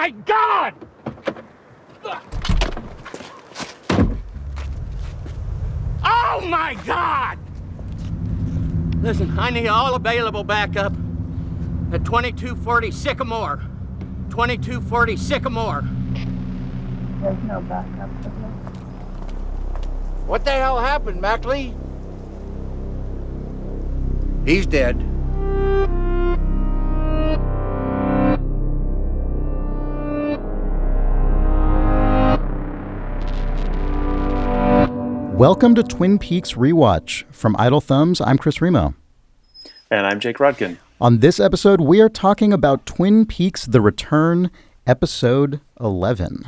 my God! Oh my God! Listen, I need all available backup at 2240 Sycamore. 2240 Sycamore. There's no backup. What the hell happened, Mackley? He's dead. Welcome to Twin Peaks Rewatch. From Idle Thumbs, I'm Chris Remo. And I'm Jake Rodkin. On this episode, we are talking about Twin Peaks The Return, Episode 11.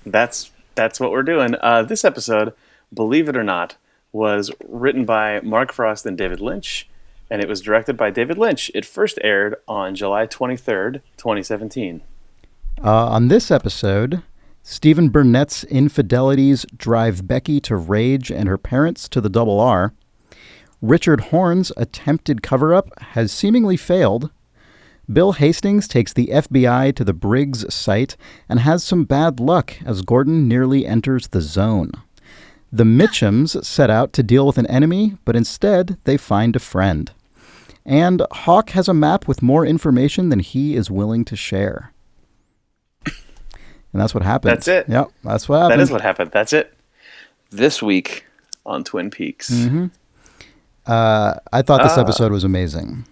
That's what we're doing. This episode, believe it or not, was written by Mark Frost and David Lynch, and it was directed by David Lynch. It first aired on July 23rd, 2017. On this episode, Stephen Burnett's infidelities drive Becky to rage and her parents to the double R. Richard Horne's attempted cover-up has seemingly failed. Bill Hastings takes the FBI to the Briggs site and has some bad luck as Gordon nearly enters the zone. The Mitchums set out to deal with an enemy, but instead they find a friend. And Hawk has a map with more information than he is willing to share. And that's what happened. That's it. Yep, that's what happened. That is what happened. That's it. This week on Twin Peaks. Mm-hmm. I thought this episode was amazing.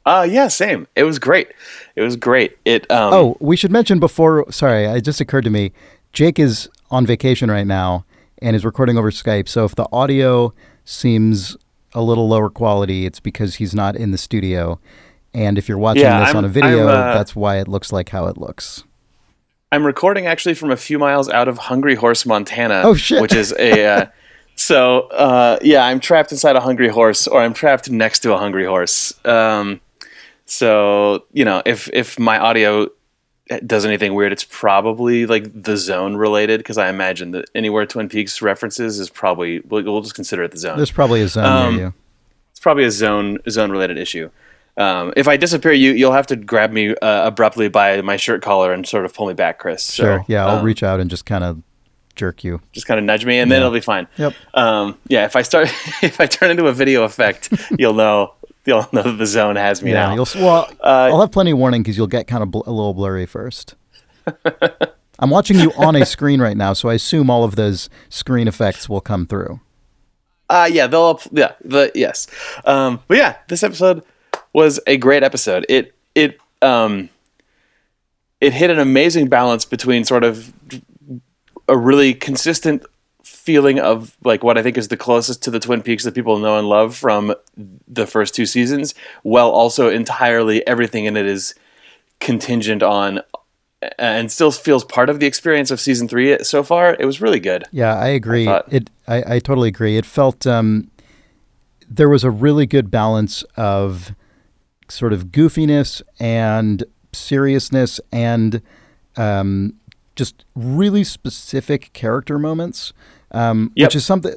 Yeah, same. It was great. We should mention before, sorry, it just occurred to me, Jake is on vacation right now and is recording over Skype. So if the audio seems a little lower quality, it's because he's not in the studio. And if you're watching this on a video, that's why it looks like how it looks. I'm recording actually from a few miles out of Hungry Horse, Montana. Oh, shit. Which is a... I'm trapped inside a hungry horse, or I'm trapped next to a hungry horse. So, you know, if my audio does anything weird, it's probably like the zone related, because I imagine that anywhere Twin Peaks references is probably, we'll just consider it the zone. There's probably a zone near you. It's probably a zone related issue. If I disappear, you'll have to grab me abruptly by my shirt collar and sort of pull me back, Chris. So, sure. Yeah, I'll reach out and just kind of jerk you. Just kind of nudge me, and then it'll be fine. Yep. If I turn into a video effect, you'll know that the zone has me now. I'll have plenty of warning because you'll get kind of a little blurry first. I'm watching you on a screen right now, so I assume all of those screen effects will come through. Yes. But yeah, this episode was a great episode. It hit an amazing balance between sort of a really consistent feeling of like what I think is the closest to the Twin Peaks that people know and love from the first two seasons, while also entirely everything in it is contingent on and still feels part of the experience of season 3 so far. It was really good. Yeah, I agree. I totally agree. It felt there was a really good balance of sort of goofiness and seriousness and just really specific character moments, which is something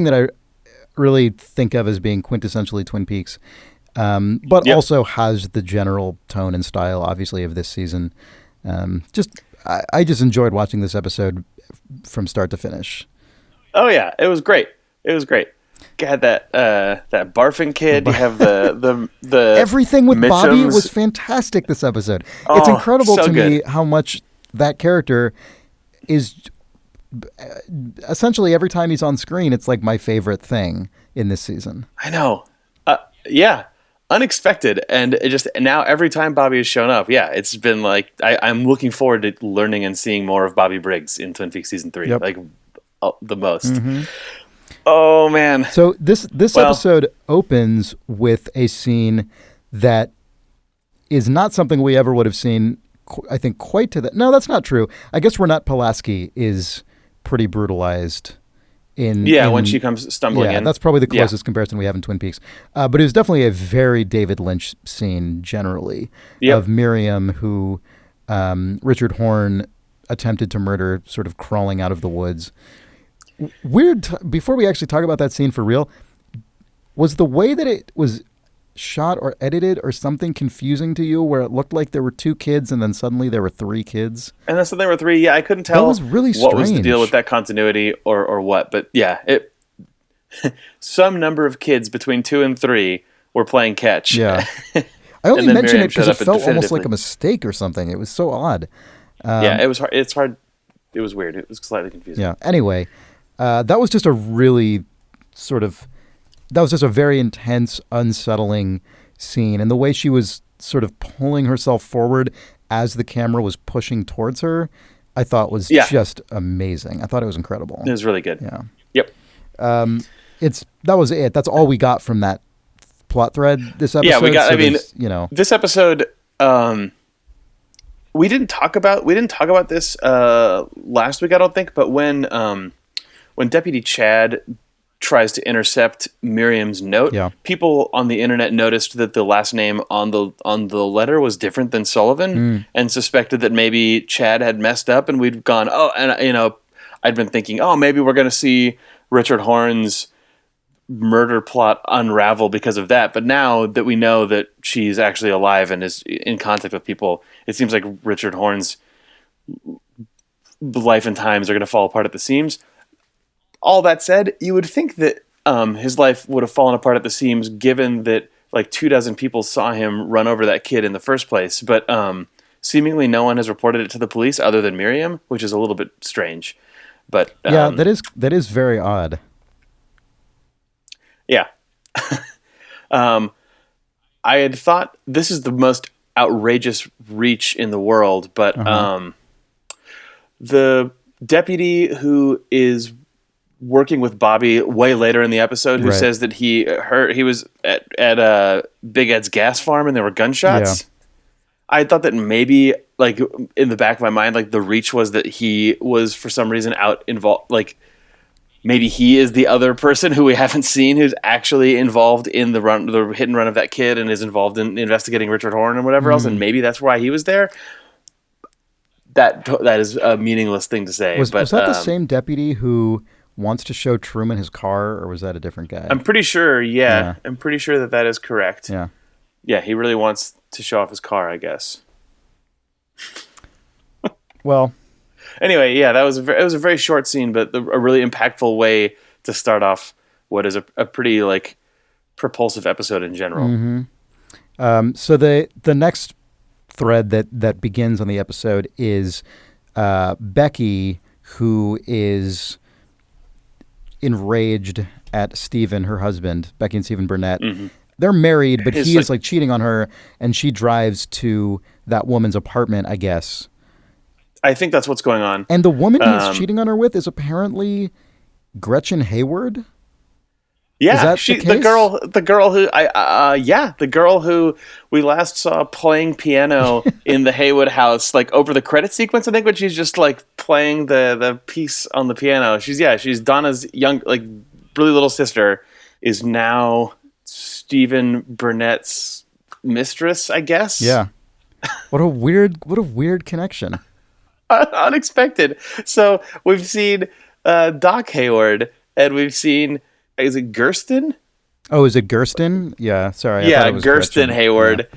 that I really think of as being quintessentially Twin Peaks, but also has the general tone and style, obviously, of this season. I just enjoyed watching this episode from start to finish. Oh yeah, it was great. God, that barfing kid. You have the everything with Mitchums. Bobby was fantastic this episode. It's incredible to me how much that character is. Essentially, every time he's on screen, it's like my favorite thing in this season. I know. Unexpected, and it just now every time Bobby has shown up, it's been like I'm looking forward to learning and seeing more of Bobby Briggs in Twin Peaks season 3, like the most. Mm-hmm. Oh man! So this episode opens with a scene that is not something we ever would have seen. I think quite to that. No, that's not true. I guess Renette Pulaski is pretty brutalized. When she comes stumbling in. That's probably the closest comparison we have in Twin Peaks. But it was definitely a very David Lynch scene generally of Miriam, who Richard Horne attempted to murder, sort of crawling out of the woods. Before we actually talk about that scene for real, was the way that it was shot or edited or something confusing to you where it looked like there were 2 kids and then suddenly there were 3 kids? And that's when there were 3. Yeah, I couldn't tell That was really what was the deal strange. with that continuity or what. But yeah, it some number of kids between 2 and 3 were playing catch. Yeah. I only then mention Miriam it because showed it up felt almost definitively. like a mistake or something. It was so odd. Yeah, it was hard. It's hard. It was weird. It was slightly confusing. Yeah. Anyway, that was just a really that was just a very intense, unsettling scene. And the way she was sort of pulling herself forward as the camera was pushing towards her, I thought was just amazing. I thought it was incredible. It was really good. Yeah. Yep. That was it. That's all we got from that plot thread this episode. Yeah, we got. So I mean, this episode. We didn't talk about this last week, I don't think. But when Deputy Chad tries to intercept Miriam's note, people on the internet noticed that the last name on the letter was different than Sullivan, and suspected that maybe Chad had messed up. And we'd gone, I'd been thinking, maybe we're going to see Richard Horne's murder plot unravel because of that. But now that we know that she's actually alive and is in contact with people, it seems like Richard Horne's life and times are going to fall apart at the seams. All that said, you would think that his life would have fallen apart at the seams given that like 24 people saw him run over that kid in the first place. But seemingly no one has reported it to the police other than Miriam, which is a little bit strange. But yeah, that is very odd. Yeah. I had thought this is the most outrageous reach in the world, but the deputy who is working with Bobby way later in the episode, who says that he was at Big Ed's gas farm and there were gunshots. Yeah. I thought that maybe, like, in the back of my mind, like, the reach was that he was for some reason out involved, like, maybe he is the other person who we haven't seen who's actually involved in the hit and run of that kid and is involved in investigating Richard Horne and whatever else, and maybe that's why he was there. That is a meaningless thing to say. Was that the same deputy who wants to show Truman his car, or was that a different guy? I'm pretty sure, yeah. I'm pretty sure that is correct. Yeah. Yeah, he really wants to show off his car, I guess. Well... Anyway, yeah, it was a very short scene, but a really impactful way to start off what is a pretty, like, propulsive episode in general. Mm-hmm. So the next thread that begins on the episode is Becky, who is enraged at Stephen, her husband, Becky and Stephen Burnett. Mm-hmm. They're married, but he is like cheating on her, and she drives to that woman's apartment, I guess. I think that's what's going on. And the woman he's cheating on her with is apparently Gretchen Hayward. Yeah, is that the girl who we last saw playing piano in the Haywood house, like over the credit sequence. I think when she's just like playing the piece on the piano. She's Donna's young, like really little sister, is now Stephen Burnett's mistress, I guess. Yeah. What a weird connection. Unexpected. So we've seen Doc Hayward, and we've seen, is it Gersten? Oh, is it Gersten? Yeah, sorry. Yeah, Gersten Hayward.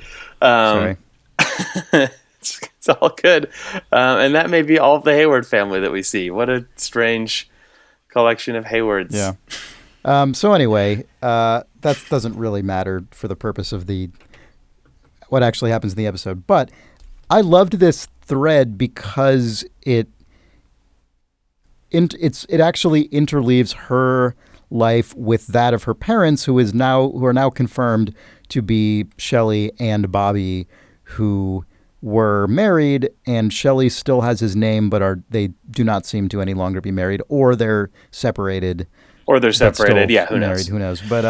Yeah. Sorry. It's all good. And that may be all of the Hayward family that we see. What a strange collection of Haywards. Yeah. So anyway, that doesn't really matter for the purpose of what actually happens in the episode. But I loved this thread because it actually interleaves her life with that of her parents, who are now confirmed to be Shelley and Bobby, who were married, and Shelley still has his name, but they do not seem to any longer be married, or they're separated. Yeah, who knows? Who knows? But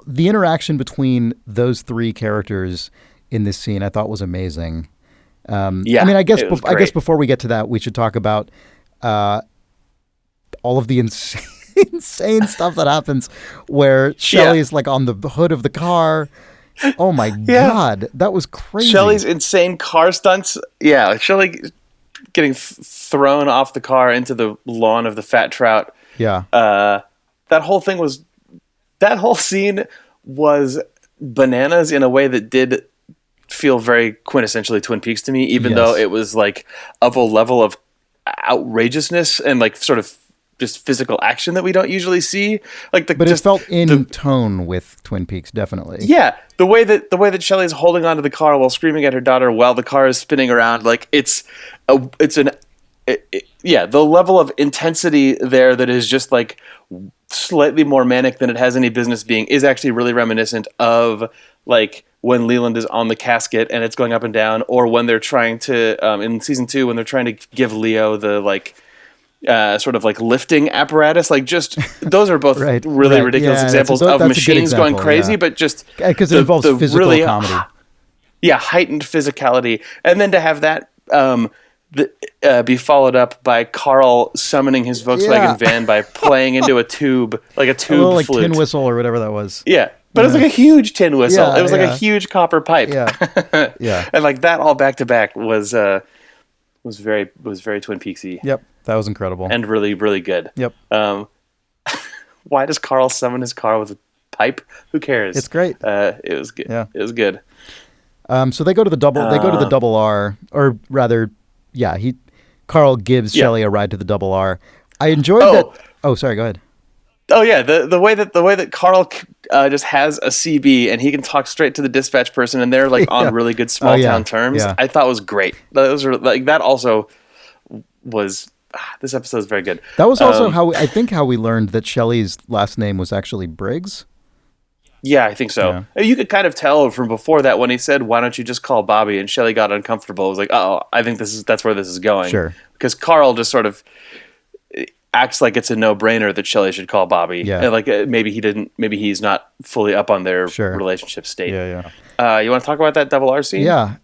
the interaction between those 3 characters in this scene, I thought was amazing. I mean, I guess before we get to that, we should talk about all of the insane stuff that happens where Shelley's like on the hood of the car. Oh my God, that was crazy. Shelley's insane car stunts. Yeah, Shelley getting thrown off the car into the lawn of the fat trout. Yeah. That whole scene was bananas in a way that did feel very quintessentially Twin Peaks to me, even though it was like of a level of outrageousness and like sort of just physical action that we don't usually see. Like but it felt in tone with Twin Peaks, definitely. Yeah, the way that Shelley's holding onto the car while screaming at her daughter while the car is spinning around, like the level of intensity there that is just like slightly more manic than it has any business being is actually really reminiscent of like when Leland is on the casket and it's going up and down, or when they're trying to in season 2 when they're trying to give Leo the like sort of like lifting apparatus. Like just those are both really ridiculous examples of machines going crazy, but just because it involves physical really, comedy. Heightened physicality, and then to have that be followed up by Carl summoning his Volkswagen van by playing into a tube, like a tube like flute. Tin whistle or whatever that was. Yeah. But it was like a huge tin whistle. It was like a huge copper pipe. Yeah. And like that all back to back was very Twin Peaksy. Yep. That was incredible. And really, really good. Yep. Why does Carl summon his car with a pipe? Who cares? It's great. It was good. Yeah. It was good. So they go to the double R, or rather, Carl gives Shelley a ride to the double R. I enjoyed that. Oh, sorry, go ahead. Oh yeah, the way that Carl just has a CB and he can talk straight to the dispatch person and they're like on really good small town terms. Yeah. I thought was great. Those were like that. Also, was this episode is very good. That was also how we learned that Shelley's last name was actually Briggs. Yeah, I think so. Yeah. You could kind of tell from before that when he said, "Why don't you just call Bobby?" and Shelley got uncomfortable. It was like, "Oh, I think that's where this is going." Sure, because Carl just sort of acts like it's a no-brainer that Shelley should call Bobby. Yeah. And like maybe he's not fully up on their relationship state. Yeah. You want to talk about that double R scene? Yeah.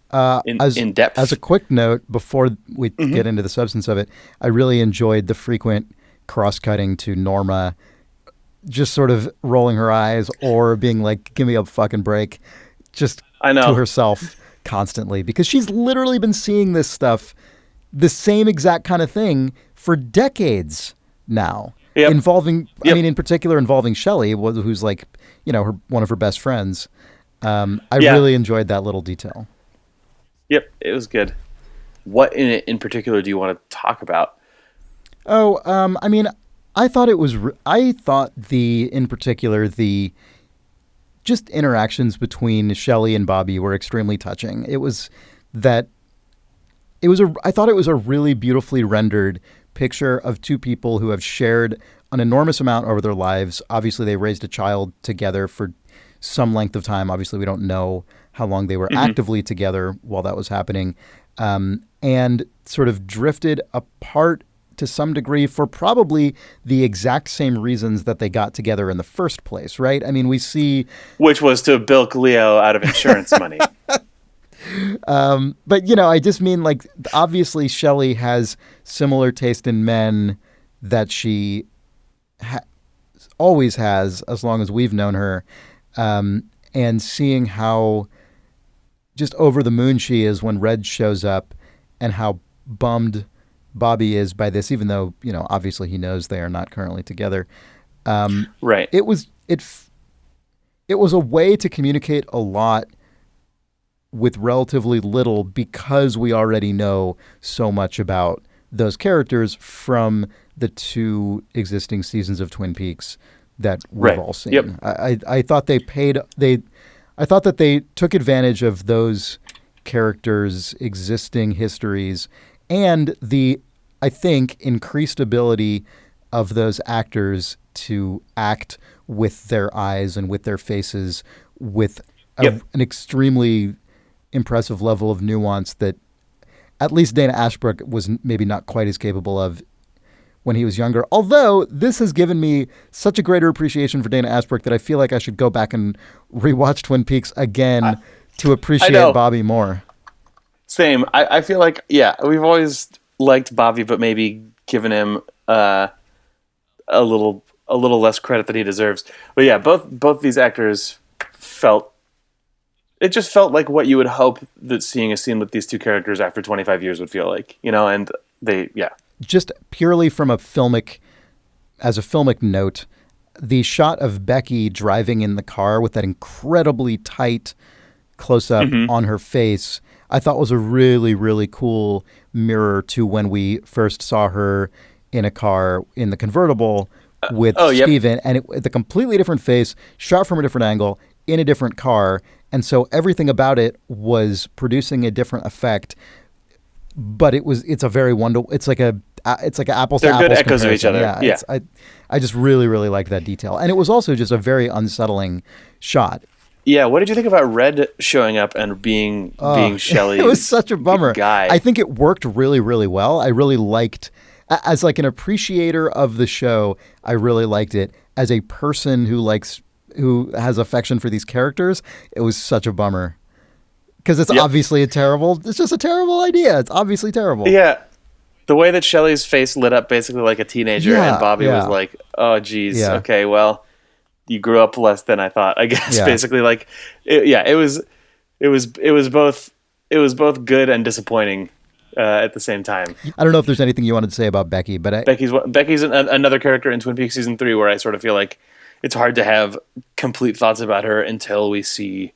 In depth. As a quick note, before we get into the substance of it, I really enjoyed the frequent cross-cutting to Norma just sort of rolling her eyes or being like, give me a fucking break, just to herself constantly. Because she's literally been seeing this stuff, the same exact kind of thing for decades now, involving, I mean, in particular involving Shelley, who's like, one of her best friends. I really enjoyed that little detail. Yep, it was good. What in it in particular do you want to talk about? I mean, I thought in particular the just interactions between Shelley and Bobby were extremely touching. I thought it was a really beautifully rendered picture of two people who have shared an enormous amount over their lives. Obviously, they raised a child together for some length of time. Obviously, we don't know how long they were actively together while that was happening, and sort of drifted apart to some degree for probably the exact same reasons that they got together in the first place, right? I mean, we see... Which was to bilk Leo out of insurance money. But, I just mean, like, obviously Shelley has similar taste in men that she always has as long as we've known her. And seeing how just over the moon she is when Red shows up and how bummed Bobby is by this, even though, obviously he knows they are not currently together. Right. It was a way to communicate a lot with relatively little because we already know so much about those characters from the two existing seasons of Twin Peaks that we've all seen. Yep. I thought I thought that they took advantage of those characters' existing histories and the, I think, increased ability of those actors to act with their eyes and with their faces with an extremely impressive level of nuance that at least Dana Ashbrook was maybe not quite as capable of when he was younger. Although this has given me such a greater appreciation for Dana Ashbrook that I feel like I should go back and rewatch Twin Peaks again to appreciate Bobby more. Same. I feel like, we've always liked Bobby, but maybe given him a little less credit than he deserves. But yeah, both these actors it just felt like what you would hope that seeing a scene with these two characters after 25 years would feel like, and they, Just purely from as a filmic note, the shot of Becky driving in the car with that incredibly tight close-up on her face, I thought was a really, really cool mirror to when we first saw her in a car in the convertible with Steven. And it's a completely different face, shot from a different angle, in a different car. And so everything about it was producing a different effect. But it's a very wonderful, it's like an apples to apples. They're good echoes of each comparison. other. Yeah. I just really, really like that detail. And it was also just a very unsettling shot. Yeah, what did you think about Red showing up and being Shelley? It was such a bummer. Guy. I think it worked really, really well. I really liked, as like an appreciator of the show, I really liked it. As a person who has affection for these characters, it was such a bummer. Because it's obviously it's just a terrible idea. It's obviously terrible. Yeah. The way that Shelley's face lit up basically like a teenager and Bobby was like, oh, geez, okay, well, you grew up less than I thought, I guess. Basically, like, it was both good and disappointing at the same time. I don't know if there's anything you wanted to say about Becky, but Becky's another character in Twin Peaks season 3 where I sort of feel like it's hard to have complete thoughts about her until we see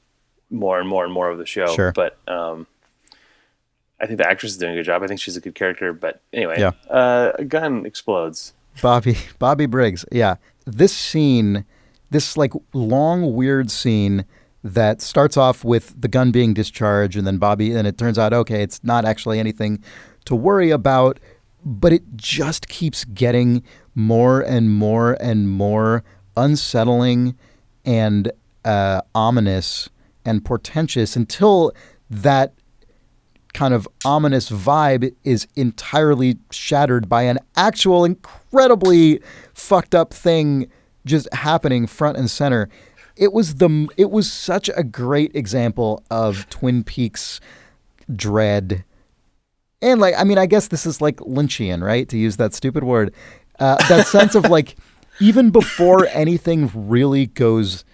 more and more and more of the show. Sure. But I think the actress is doing a good job. I think she's a good character. But anyway, a gun explodes. Bobby Briggs. Yeah. This scene, this like long, weird scene that starts off with the gun being discharged and then and it turns out, okay, it's not actually anything to worry about, but it just keeps getting more and more and more unsettling and ominous and portentous until that kind of ominous vibe is entirely shattered by an actual incredibly fucked up thing just happening front and center. It was such a great example of Twin Peaks dread. And like, I mean, I guess this is like Lynchian, right? To use that stupid word. That sense of like, even before anything really goes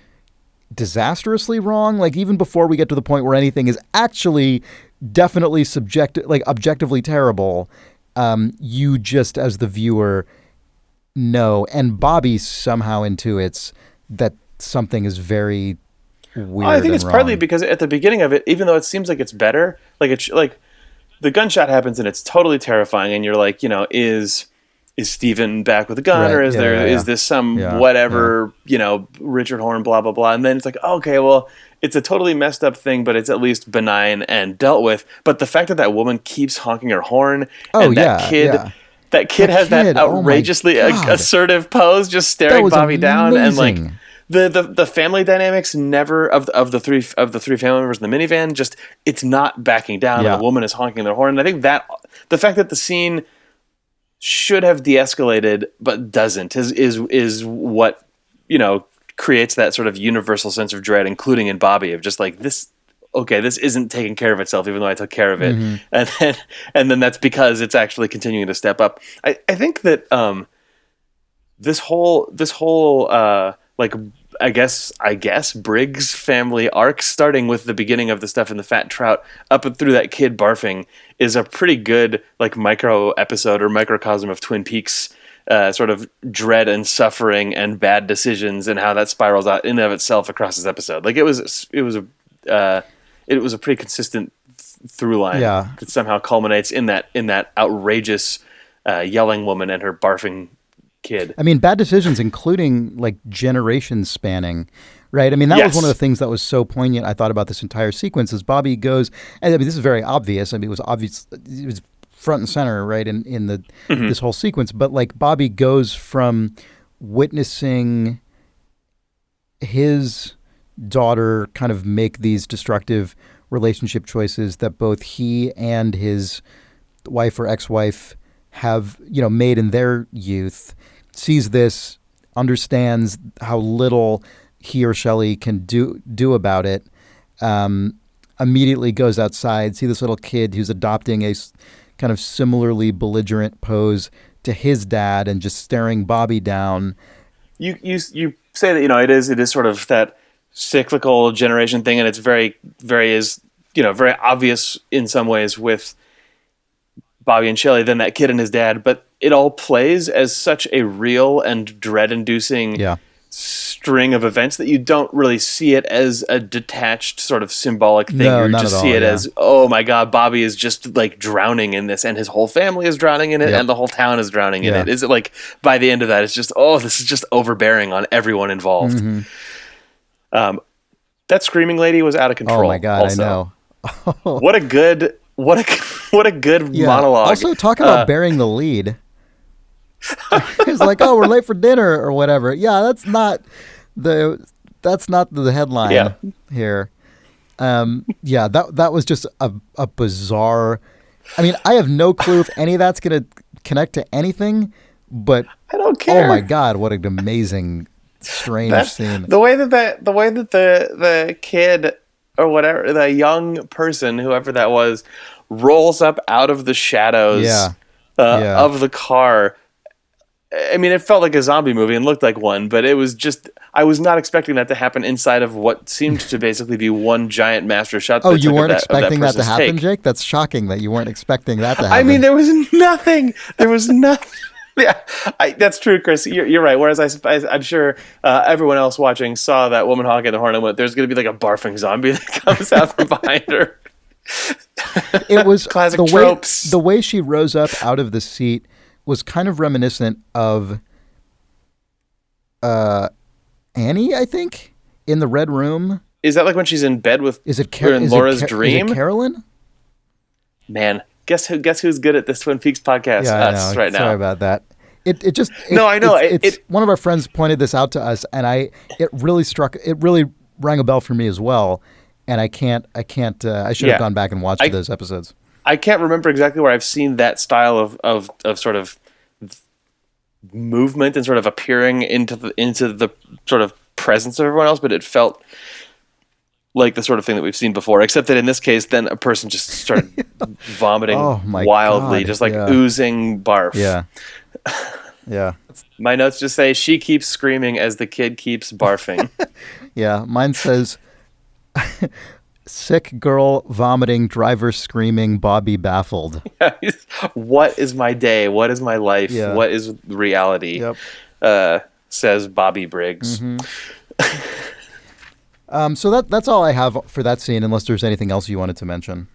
disastrously wrong, like even before we get to the point where anything is actually definitely objectively terrible, you just as the viewer know, and Bobby somehow intuits that something is very weird. I think it's wrong. partly because at the beginning of it, even though it seems like it's better, like the gunshot happens and it's totally terrifying, and you're like, is Steven back with a gun, right. or is this some whatever, Richard Horn, blah, blah, blah. And then it's like, okay, well, it's a totally messed up thing, but it's at least benign and dealt with. But the fact that woman keeps honking her horn and that kid has that outrageously assertive pose, just staring Bobby down, and like the family dynamics never of the three family members in the minivan, just it's not backing down. And the woman is honking their horn. And I think that the fact that the scene should have de-escalated but doesn't is what creates that sort of universal sense of dread, including in Bobby, of just like this isn't taking care of itself even though I took care of it. And then that's because it's actually continuing to step up. I think that this whole like I guess Briggs family arc, starting with the beginning of the stuff in the Fat Trout up and through that kid barfing, is a pretty good like micro episode or microcosm of Twin Peaks sort of dread and suffering and bad decisions, and how that spirals out in and of itself across this episode. Like it was a pretty consistent through line that somehow culminates in that outrageous yelling woman and her barfing kid. I mean, bad decisions, including like generation spanning, right? I mean, that was one of the things that was so poignant, I thought, about this entire sequence, is Bobby goes, and I mean, this is very obvious. I mean, it was front and center, right, in the this whole sequence. But like Bobby goes from witnessing his daughter kind of make these destructive relationship choices that both he and his wife or ex-wife have, made in their youth, sees this, understands how little he or Shelley can do about it, immediately goes outside, see this little kid who's adopting a kind of similarly belligerent pose to his dad and just staring Bobby down. You say that, it is sort of that cyclical generation thing, and it's very obvious in some ways with Bobby and Shelley, then that kid and his dad, but it all plays as such a real and dread-inducing string of events that you don't really see it as a detached sort of symbolic thing. No, You not just at see all, it yeah. as, oh my God, Bobby is just like drowning in this, and his whole family is drowning in it, Yep. and the whole town is drowning in Yeah. it. Is it like by the end of that, it's just, oh, this is just overbearing on everyone involved. Mm-hmm. That screaming lady was out of control. Oh my God, also. I know. What a good Yeah. monologue. Also, talk about bearing the lead. It's like, oh, we're late for dinner or whatever. Yeah, that's not the headline here. Yeah, that was just a bizarre. I mean, I have no clue if any of that's going to connect to anything, but I don't care. oh my God, what an amazing, strange scene. The way that the kid or whatever, the young person, whoever that was, rolls up out of the shadows Yeah. of the car. I mean, it felt like a zombie movie and looked like one, but it was just, I was not expecting that to happen inside of what seemed to basically be one giant master shot. Oh, you weren't expecting that to happen, Jake? That's shocking that you weren't expecting that to happen. I mean, there was nothing. Yeah, that's true, Chris. You're right. Whereas I'm sure everyone else watching saw that woman honking the horn and went, there's going to be like a barfing zombie that comes out from behind her. It was classic tropes. The way she rose up out of the seat was kind of reminiscent of Annie, I think, in the Red Room. Is that like when she's in bed with? Is it in Laura's dream? Is it Carolyn? Man, guess who's good at this Twin Peaks podcast? Yeah, Us I know. right now. Sorry about that. No, I know. It's one of our friends pointed this out to us, and it really rang a bell for me as well. And I should have gone back and watched those episodes. I can't remember exactly where I've seen that style of sort of movement and sort of appearing into the sort of presence of everyone else, but it felt like the sort of thing that we've seen before, except that in this case, then a person just started vomiting wildly, God. just like oozing barf. Yeah. Yeah. My notes just say she keeps screaming as the kid keeps barfing. Yeah. Mine says, sick girl vomiting, driver screaming, Bobby baffled. What is my day? What is my life? Yeah. What is reality? Yep. Says Bobby Briggs. Mm-hmm. So that's all I have for that scene, unless there's anything else you wanted to mention.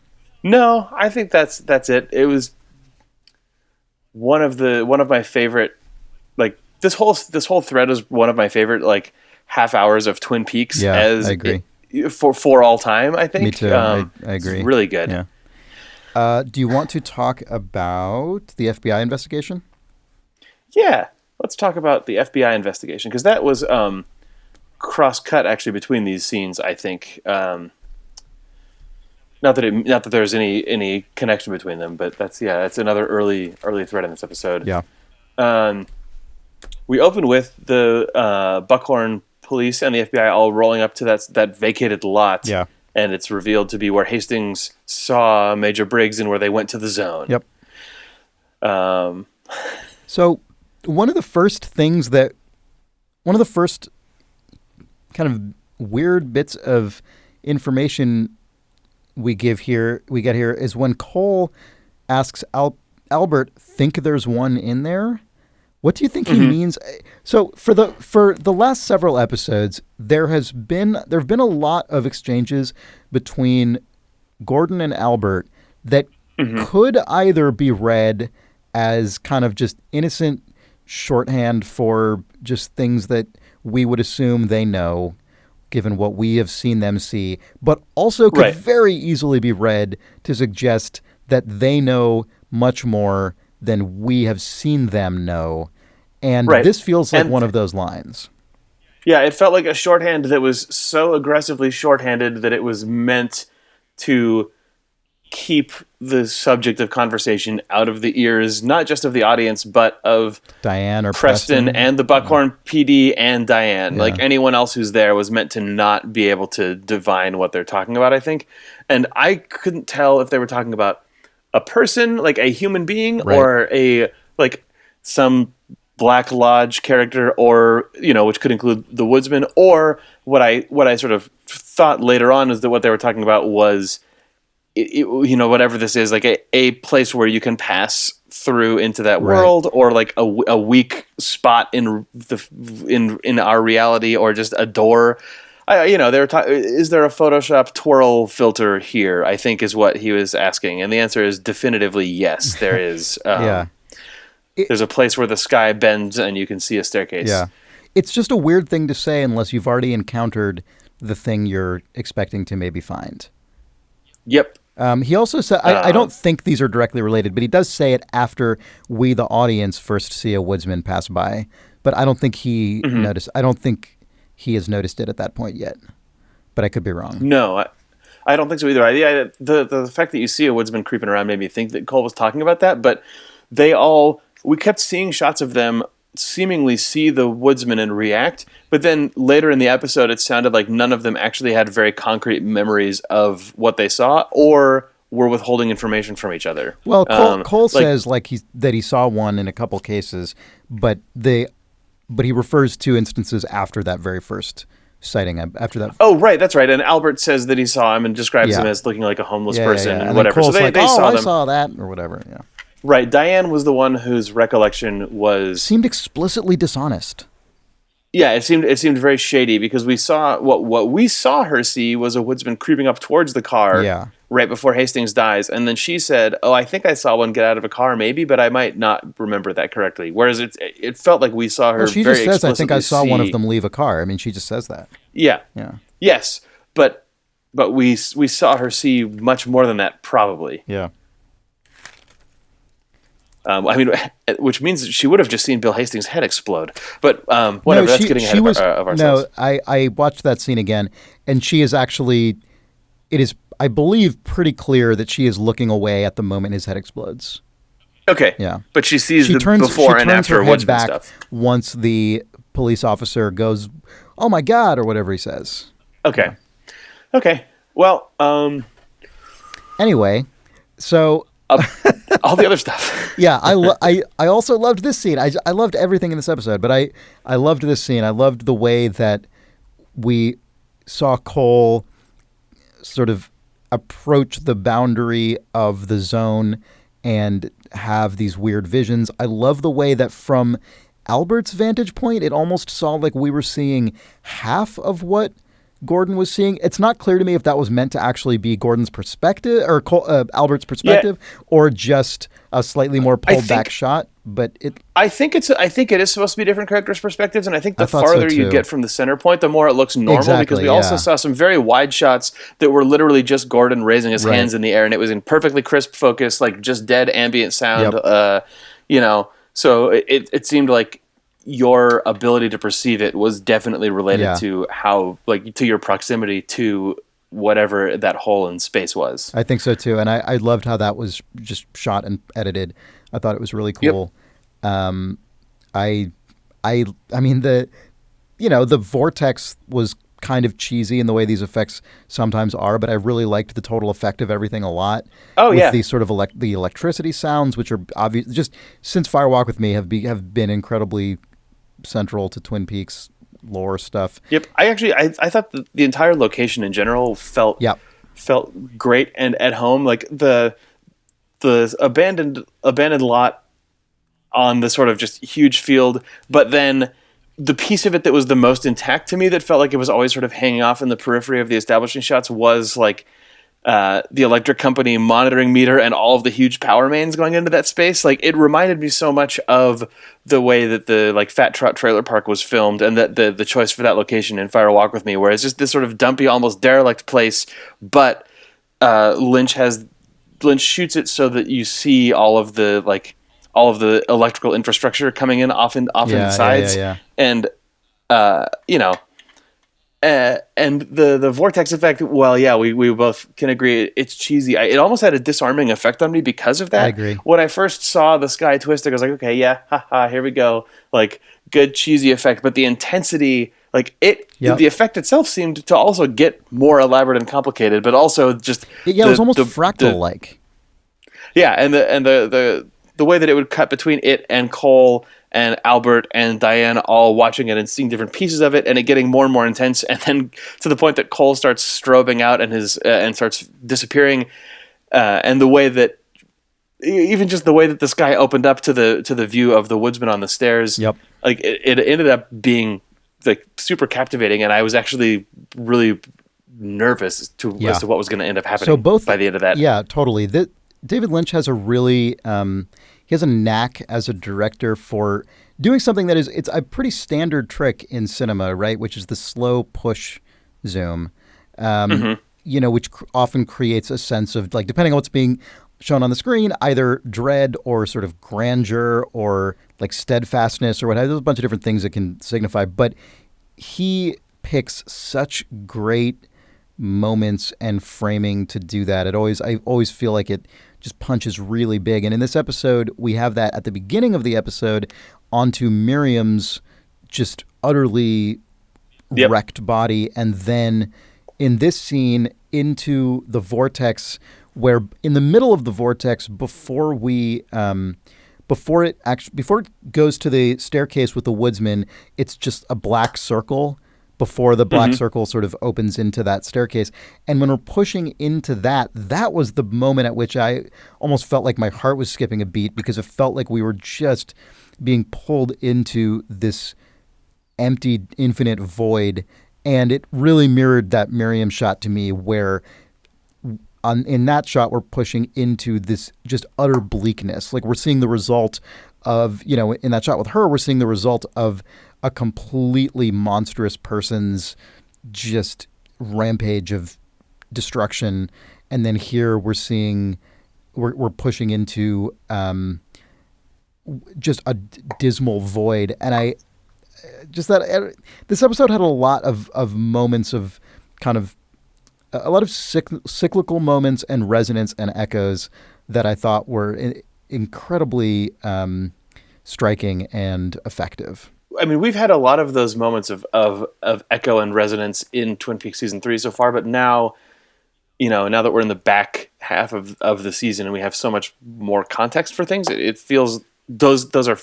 No, I think that's it. It was one of my favorite, like this whole thread was one of my favorite like half hours of Twin Peaks. Yeah, I agree. For all time, I think. Me too. I agree. It's really good. Yeah. Do you want to talk about the FBI investigation? Yeah, let's talk about the FBI investigation, because that was cross-cut actually between these scenes, I think. Not that there's any connection between them, but that's another early thread in this episode. Yeah. We open with the Buckhorn police and the FBI all rolling up to that vacated lot. Yeah. And it's revealed to be where Hastings saw Major Briggs and where they went to the zone. Yep. So one of the first kind of weird bits of information we get here is when Cole asks Albert, think there's one in there? What do you think he means? So for the last several episodes, there have been a lot of exchanges between Gordon and Albert that could either be read as kind of just innocent shorthand for just things that we would assume they know, given what we have seen them see, but also could very easily be read to suggest that they know much more than we have seen them know. And this feels like one of those lines. Yeah, it felt like a shorthand that was so aggressively shorthanded that it was meant to keep the subject of conversation out of the ears, not just of the audience, but of Diane or Preston and the Buckhorn PD and Diane. Yeah. Like anyone else who's there was meant to not be able to divine what they're talking about, I think. And I couldn't tell if they were talking about a person, like a human being, or some Black Lodge character, or which could include the Woodsman, or what I sort of thought later on is that what they were talking about was, whatever this is, like a place where you can pass through into that Right. world, or like a weak spot in our reality, or just a door. Is there a Photoshop twirl filter here? I think is what he was asking, and the answer is definitively yes. There is. Yeah. There's a place where the sky bends and you can see a staircase. Yeah. It's just a weird thing to say unless you've already encountered the thing you're expecting to maybe find. Yep. He also said, I don't think these are directly related, but he does say it after we, the audience, first see a woodsman pass by. But I don't think he noticed. I don't think he has noticed it at that point yet. But I could be wrong. No, I don't think so either. The fact that you see a woodsman creeping around made me think that Cole was talking about that, but we kept seeing shots of them seemingly see the woodsman and react, but then later in the episode it sounded like none of them actually had very concrete memories of what they saw or were withholding information from each other. Well, Cole says that he saw one in a couple cases, but he refers to instances after that very first sighting. After that. Oh, right, that's right. And Albert says that he saw him and describes him as looking like a homeless person and whatever. Cole's so they saw them. I saw that or whatever. Yeah. Right. Diane was the one whose recollection seemed explicitly dishonest. Yeah, it seemed very shady because we saw what we saw her see was a woodsman creeping up towards the car right before Hastings dies, and then she said, "Oh, I think I saw one get out of a car, maybe, but I might not remember that correctly." Whereas it felt like we saw her. Well, she very just says, "I think I saw see... one of them leave a car." I mean, she just says that. Yeah. Yeah. Yes, but we saw her see much more than that, probably. Yeah. I mean, which means that she would have just seen Bill Hastings' head explode. But whatever, that's getting ahead of ourselves. No, I watched that scene again, and she is actually, it is, I believe, pretty clear that she is looking away at the moment his head explodes. Okay. Yeah. But she sees the before and after woodsman stuff. Once the police officer goes, "Oh my God," or whatever he says. Okay. Yeah. Okay. Well, anyway, so... all the other stuff. Yeah, I also loved this scene. I loved everything in this episode, but I loved this scene. I loved the way that we saw Cole sort of approach the boundary of the zone and have these weird visions. I love the way that from Albert's vantage point, it almost saw like we were seeing half of what Gordon was seeing. It's not clear to me if that was meant to actually be Gordon's perspective or Albert's perspective, or just a slightly more pulled back shot. But I think it is supposed to be different characters' perspectives, and I think the farther you get from the center point, the more it looks normal. Because we also saw some very wide shots that were literally just Gordon raising his hands in the air, and it was in perfectly crisp focus, like just dead ambient sound. Yep. So it seemed like your ability to perceive it was definitely related to how, like, to your proximity to whatever that hole in space was. I think so too, and I loved how that was just shot and edited. I thought it was really cool. Yep. I mean the vortex was kind of cheesy in the way these effects sometimes are, but I really liked the total effect of everything a lot. Oh, with these sort of the electricity sounds, which are obvious. Just since Fire Walk with Me have been incredibly central to Twin Peaks lore stuff. Yep. I thought the entire location in general felt great and at home. Like the abandoned lot on the sort of just huge field, but then the piece of it that was the most intact to me, that felt like it was always sort of hanging off in the periphery of the establishing shots, was like the electric company monitoring meter and all of the huge power mains going into that space. Like, it reminded me so much of the way that the Fat Trout Trailer Park was filmed, and that the choice for that location in Fire Walk with Me, where it's just this sort of dumpy, almost derelict place, but Lynch shoots it so that you see all of the electrical infrastructure coming in off in the sides. And and the vortex effect, we both can agree it's cheesy. It almost had a disarming effect on me because of that. I agree. When I first saw the sky twisting, I was like, okay, yeah, haha, here we go. Like, good cheesy effect, but the intensity, the effect itself seemed to also get more elaborate and complicated, but also just it was almost fractal-like. And the way that it would cut between it and Cole and Albert and Diane all watching it and seeing different pieces of it, and it getting more and more intense, and then to the point that Cole starts strobing out and starts disappearing, and the way that even just the way that the sky opened up to the view of the woodsman on the stairs. Yep. Like it ended up being like super captivating, and I was actually really nervous as to what was going to end up happening by the end of that. Yeah, totally. David Lynch has a really he has a knack as a director for doing something that it's a pretty standard trick in cinema, right? Which is the slow push zoom, which often creates a sense of, like, depending on what's being shown on the screen, either dread or sort of grandeur or like steadfastness or whatever. There's a bunch of different things that can signify, but he picks such great moments and framing to do that. I always feel like it just punches really big. And in this episode, we have that at the beginning of the episode onto Miriam's just utterly wrecked body, and then in this scene into the vortex, where in the middle of the vortex, before it goes to the staircase with the woodsman, it's just a black circle before the black circle sort of opens into that staircase. And when we're pushing into that was the moment at which I almost felt like my heart was skipping a beat, because it felt like we were just being pulled into this empty, infinite void. And it really mirrored that Miriam shot to me, where in that shot, we're pushing into this just utter bleakness. Like, we're seeing the result of, in that shot with her, we're seeing the result of a completely monstrous person's just rampage of destruction. And then here we're seeing, we're pushing into just a dismal void. And this episode had a lot of moments of kind of a lot of cyclical moments and resonance and echoes that I thought were incredibly striking and effective. I mean, we've had a lot of those moments of echo and resonance in Twin Peaks season 3 so far, but now that we're in the back half of the season and we have so much more context for things, it feels those are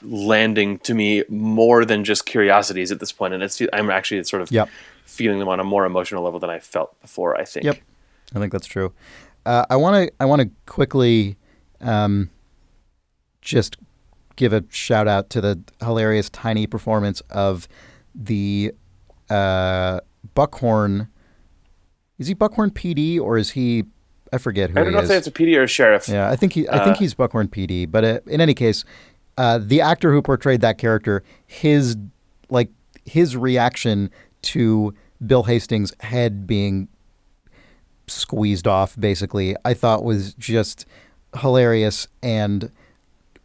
landing to me more than just curiosities at this point, and I'm actually sort of feeling them on a more emotional level than I felt before, I think. Yep, I think that's true. I want to quickly just give a shout out to the hilarious tiny performance of the Buckhorn. Is he Buckhorn PD or is he? I forget who he is. I don't know if it's a PD or a sheriff. Yeah, I think he's Buckhorn PD. But in any case, the actor who portrayed that character, his reaction to Bill Hastings' head being squeezed off, basically, I thought was just hilarious and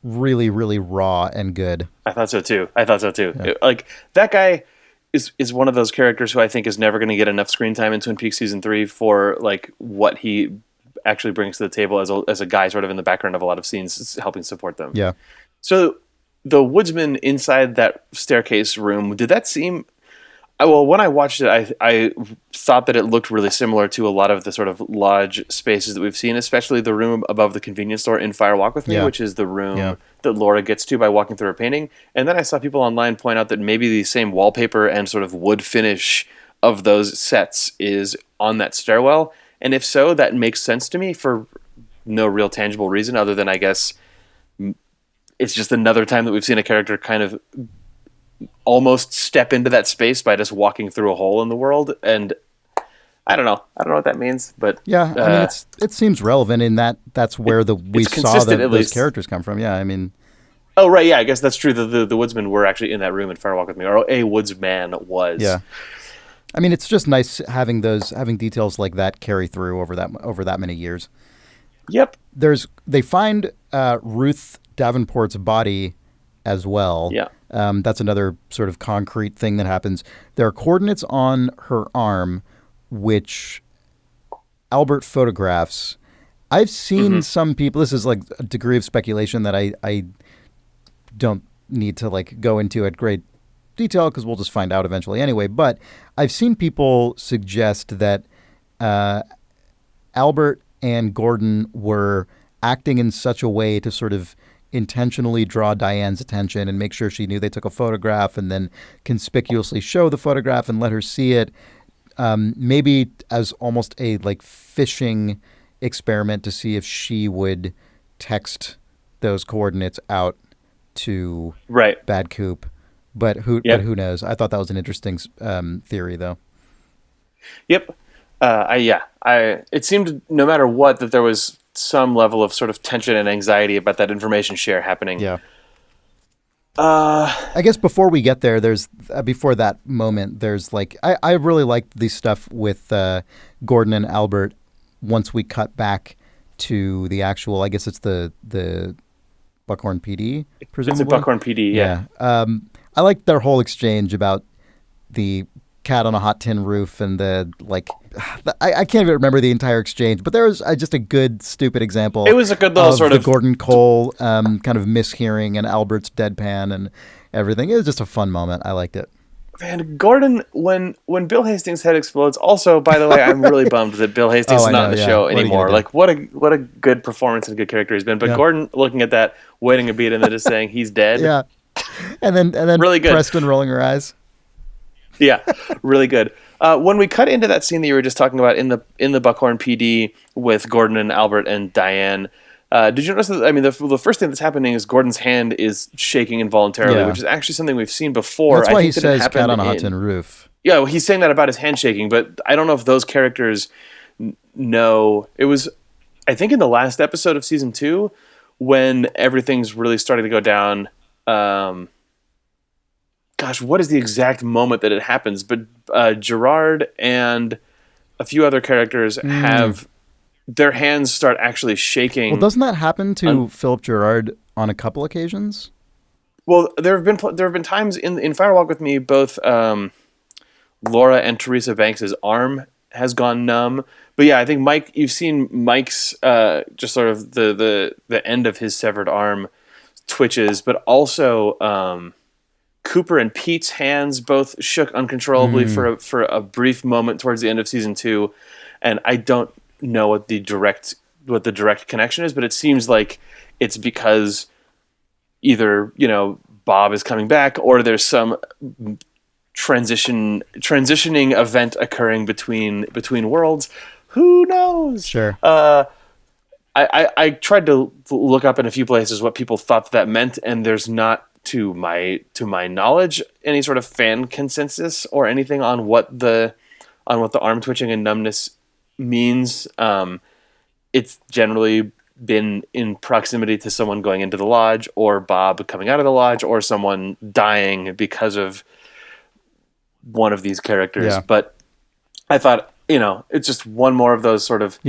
really, really raw and good. I thought so too. Yeah. Like, that guy is one of those characters who I think is never going to get enough screen time in Twin Peaks season 3 for like what he actually brings to the table as a guy sort of in the background of a lot of scenes helping support them. Yeah. So the woodsman inside that staircase room, did that seem... Well, when I watched it, I thought that it looked really similar to a lot of the sort of lodge spaces that we've seen, especially the room above the convenience store in Fire Walk With Me, which is the room that Laura gets to by walking through her painting. And then I saw people online point out that maybe the same wallpaper and sort of wood finish of those sets is on that stairwell. And if so, that makes sense to me for no real tangible reason other than, I guess, it's just another time that we've seen a character kind of almost step into that space by just walking through a hole in the world. And I don't know what that means, but yeah, I mean, it seems relevant in that's where we saw those characters come from. Yeah, I mean, oh right, yeah, I guess that's true. The woodsmen were actually in that room in Fire Walk With Me, or a woodsman was. Yeah, I mean, it's just nice having details like that carry through over that many years. Yep. They find Ruth Davenport's body as well. Yeah. That's another sort of concrete thing that happens. There are coordinates on her arm, which Albert photographs. I've seen some people, this is like a degree of speculation that I don't need to like go into at great detail because we'll just find out eventually anyway, but I've seen people suggest that Albert and Gordon were acting in such a way to sort of intentionally draw Diane's attention and make sure she knew they took a photograph and then conspicuously show the photograph and let her see it. Maybe as almost a like fishing experiment to see if she would text those coordinates out to Right. Bad Coop. But who knows? I thought that was an interesting theory, though. Yep. It seemed no matter what that there was some level of sort of tension and anxiety about that information share happening. Yeah. I guess before we get there, there's before that moment, there's like I really liked the stuff with Gordon and Albert. Once we cut back to the actual, I guess it's the Buckhorn PD, presumably. It's a Buckhorn PD, yeah. I liked their whole exchange about the cat on a hot tin roof and I can't even remember the entire exchange, but there was just a good stupid example. It was a good little sort the of Gordon Cole kind of mishearing and Albert's deadpan and everything. It was just a fun moment. I liked it. Man, Gordon, when Bill Hastings' head explodes. Also, by the way, I'm really bummed that Bill Hastings is not in the show anymore. Like, what a good performance and good character he's been. But Gordon looking at that, waiting a beat, and then just saying he's dead. Yeah, and then really good. Preston rolling her eyes. Yeah, really good. When we cut into that scene that you were just talking about in the Buckhorn PD with Gordon and Albert and Diane. Did you notice that? I mean, the first thing that's happening is Gordon's hand is shaking involuntarily, which is actually something we've seen before. That's why he says "cat on a hot tin roof." Yeah, well, he's saying that about his hand shaking, but I don't know if those characters know. It was, I think, in the last episode of season 2 when everything's really starting to go down. Gosh, what is the exact moment that it happens? But Gerard and a few other characters have their hands start actually shaking. Well, doesn't that happen to Philip Gerard on a couple occasions? Well, there have been times in Fire Walk with Me, both Laura and Teresa Banks's arm has gone numb. But yeah, I think Mike, you've seen Mike's just sort of the end of his severed arm twitches, but also Cooper and Pete's hands both shook uncontrollably for a brief moment towards the end of season 2, and I don't know what the direct connection is, but it seems like it's because either Bob is coming back or there's some transitioning event occurring between worlds. Who knows? Sure. I tried to look up in a few places what people thought that meant, and there's not, to my knowledge, any sort of fan consensus or anything on what the arm twitching and numbness means. It's generally been in proximity to someone going into the lodge, or Bob coming out of the lodge, or someone dying because of one of these characters. Yeah. But I thought, it's just one more of those sort of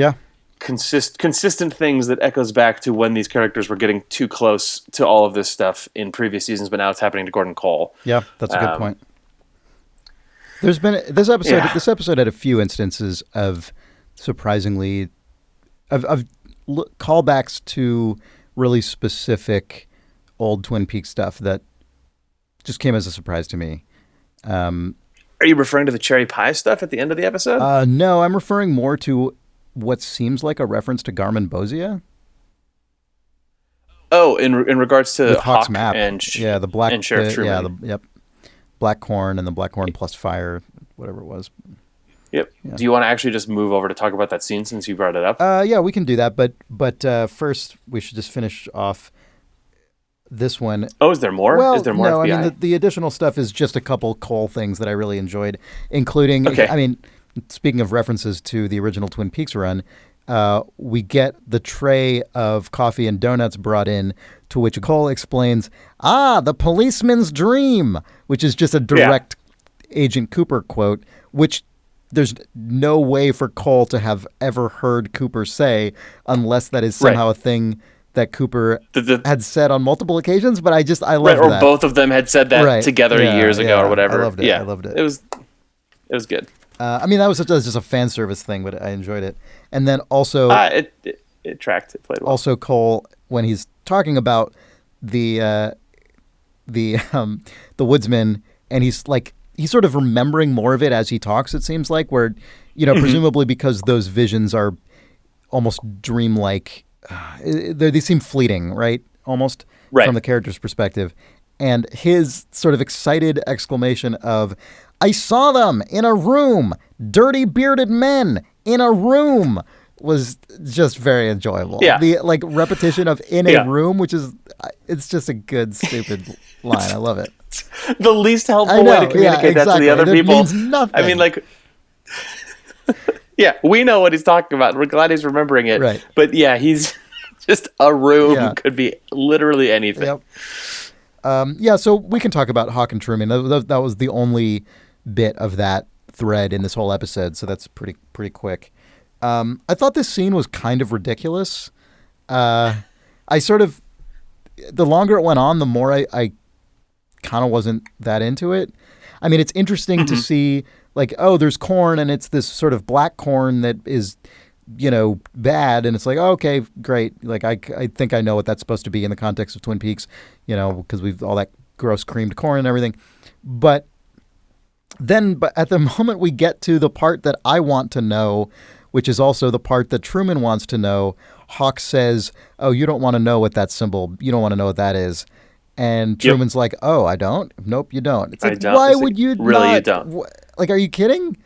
consistent things that echoes back to when these characters were getting too close to all of this stuff in previous seasons, but now it's happening to Gordon Cole. Yeah, that's a good point. There's been this episode. Yeah. This episode had a few instances of surprisingly of callbacks to really specific old Twin Peaks stuff that just came as a surprise to me. Are you referring to the cherry pie stuff at the end of the episode? No, I'm referring more to what seems like a reference to Garmin Bozia. Oh, in regards to Hawk's Hawk map and the black and Sheriff Truman. Black corn and the black corn plus fire, whatever it was. Yep. Yeah. Do you want to actually just move over to talk about that scene since you brought it up? Yeah, we can do that. But first, we should just finish off this one. Oh, is there more? Well, is there more? No, FBI? I mean the additional stuff is just a couple Cole things that I really enjoyed, including. Okay. I mean, speaking of references to the original Twin Peaks run, we get the tray of coffee and donuts brought in, to which Cole explains, the policeman's dream, which is just a direct Agent Cooper quote, which there's no way for Cole to have ever heard Cooper say unless that is somehow a thing that Cooper had said on multiple occasions. But I love that. Or both of them had said that together years ago or whatever. I loved it. Yeah. I loved it. It was good. I mean, that was just a fan service thing, but I enjoyed it. And then also, it tracked. It played well. Also, Cole, when he's talking about the woodsman, and he's sort of remembering more of it as he talks. It seems like where, presumably because those visions are almost dreamlike. They seem fleeting, right? Almost from the character's perspective, and his sort of excited exclamation of, "I saw them in a room, dirty bearded men in a room," was just very enjoyable. Yeah. The like repetition of in Yeah. a room, which is it's just a good stupid line. I love it. The least helpful I know, way to communicate yeah, that to the exactly. other It people. means nothing. I mean, like, yeah, we know what he's talking about. We're glad he's remembering it. Right. But yeah, he's just a room Yeah. could be literally anything. Yep. Yeah, so we can talk about Hawk and Truman. That was the only bit of that thread in this whole episode, so that's pretty quick. I thought this scene was kind of ridiculous. The longer it went on, the more I kind of wasn't that into it. I mean, it's interesting to see, like, oh, there's corn, and it's this sort of black corn that is, bad, and it's like, oh, okay, great. Like, I think I know what that's supposed to be in the context of Twin Peaks, because we've all that gross creamed corn and everything. But at the moment we get to the part that I want to know, which is also the part that Truman wants to know, Hawk says, oh, you don't want to know what that symbol, you don't want to know what that is. And Truman's like, oh, I don't? Nope, you don't. It's like, why would you really, not? you don't. Like, are you kidding?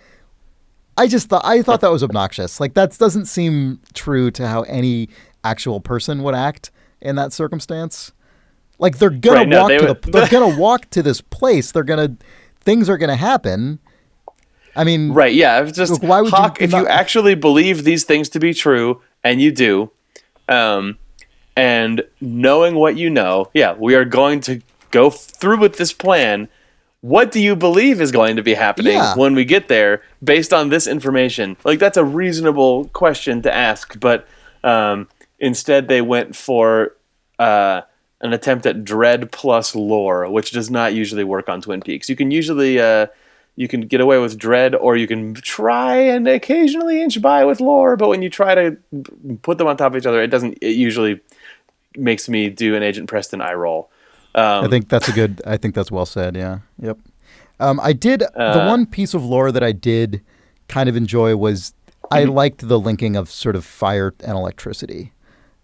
I thought that was obnoxious. Like, that doesn't seem true to how any actual person would act in that circumstance. Like, they're gonna they're gonna walk to this place. Things are gonna happen. I mean, right? Yeah. It's just why would Hawk, you if you actually believe these things to be true, and you do, and knowing what you know, yeah, we are going to go through with this plan. What do you believe is going to be happening when we get there based on this information? Like, that's a reasonable question to ask, but instead they went for an attempt at dread plus lore, which does not usually work on Twin Peaks. You can usually you can get away with dread, or you can try and occasionally inch by with lore, but when you try to put them on top of each other, it usually makes me do an Agent Preston eye roll. I think that's well said. Yeah. Yep. The one piece of lore that I did kind of enjoy was I liked the linking of sort of fire and electricity.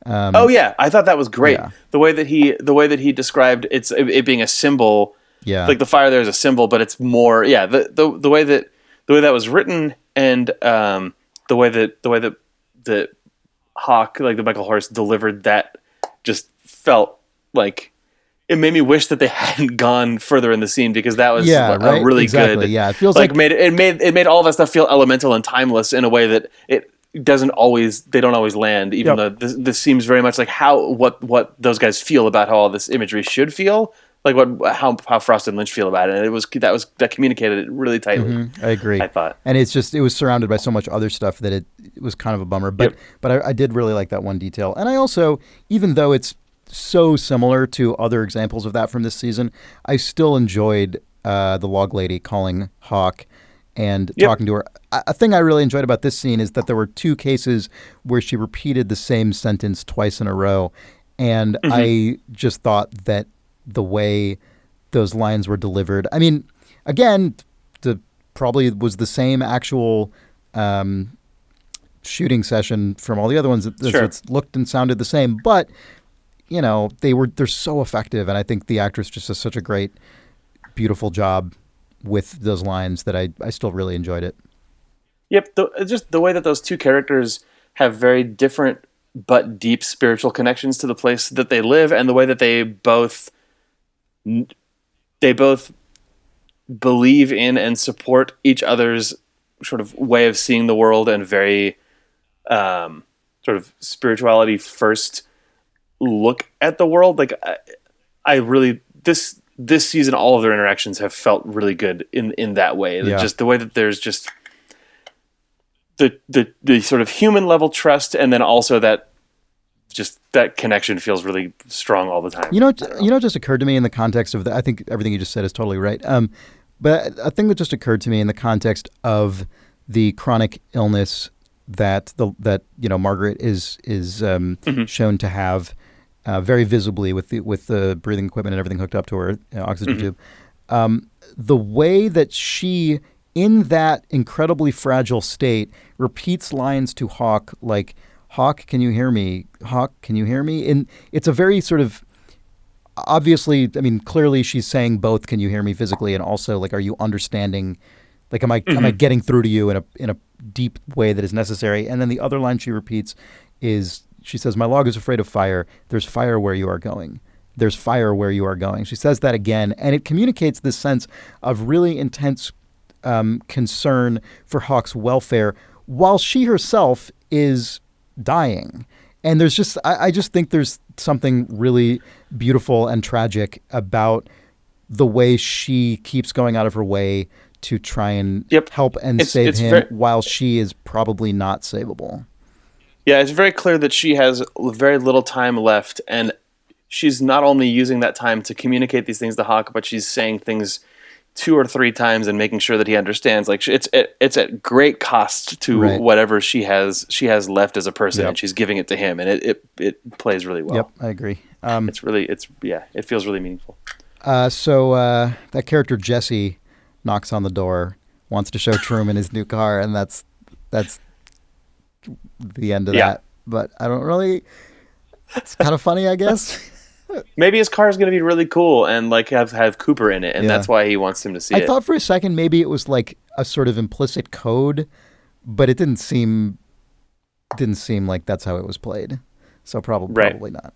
Oh yeah, I thought that was great. Yeah. The way that he described it being a symbol. Yeah. Like the fire there is a symbol, but it's more the way that was written, and the way that Hawk, like the Michael Horst, delivered that just felt like it made me wish that they hadn't gone further in the scene, because that was a really good. Yeah, it feels like it made all that stuff feel elemental and timeless in a way that they don't always land, even though this seems very much like what those guys feel about how all this imagery should feel. Like how Frost and Lynch feel about it, and that communicated it really tightly. I agree. I thought, and it was surrounded by so much other stuff that it was kind of a bummer. But I did really like that one detail, and I also, even though it's so similar to other examples of that from this season, I still enjoyed the log lady calling Hawk and talking to her. A thing I really enjoyed about this scene is that there were two cases where she repeated the same sentence twice in a row, and I just thought that the way those lines were delivered. I mean, again, probably was the same actual shooting session from all the other ones. It looked and sounded the same, but they're so effective, and I think the actress just does such a great, beautiful job with those lines that I still really enjoyed it. Yep, just the way that those two characters have very different but deep spiritual connections to the place that they live, and the way that they both believe in and support each other's sort of way of seeing the world, and very sort of spirituality first look at the world. Like I really this season, all of their interactions have felt really good in that way. Yeah. Just the way that there's just the sort of human level trust, and then also that connection feels really strong all the time. It just occurred to me in the context of I think everything you just said is totally right. But a thing that just occurred to me in the context of the chronic illness that Margaret is shown to have very visibly with the breathing equipment and everything hooked up to her, oxygen tube. The way that she, in that incredibly fragile state, repeats lines to Hawk like, Hawk, can you hear me? Hawk, can you hear me? And it's a very sort of, obviously, I mean, clearly she's saying both, can you hear me physically, and also, like, are you understanding, like, am I getting through to you in a deep way that is necessary. And then the other line she repeats is, she says, "My log is afraid of fire. There's fire where you are going. There's fire where you are going." She says that again, and it communicates this sense of really intense concern for Hawk's welfare while she herself is dying. And there's just, I just think there's something really beautiful and tragic about the way she keeps going out of her way to try and help and save him while she is probably not savable. Yeah, it's very clear that she has very little time left, and she's not only using that time to communicate these things to Hawk, but she's saying things 2 or 3 times and making sure that he understands. Like it's at great cost to whatever she has left as a person, and she's giving it to him, and it plays really well. Yep, I agree. It feels really meaningful. So that character Jesse knocks on the door, wants to show Truman his new car, and that's the end of that. But I don't really. It's kind of funny, I guess. Maybe his car is going to be really cool and like have Cooper in it, and that's why he wants him to see it. I thought for a second maybe it was like a sort of implicit code, but it didn't seem like that's how it was played. So probably not.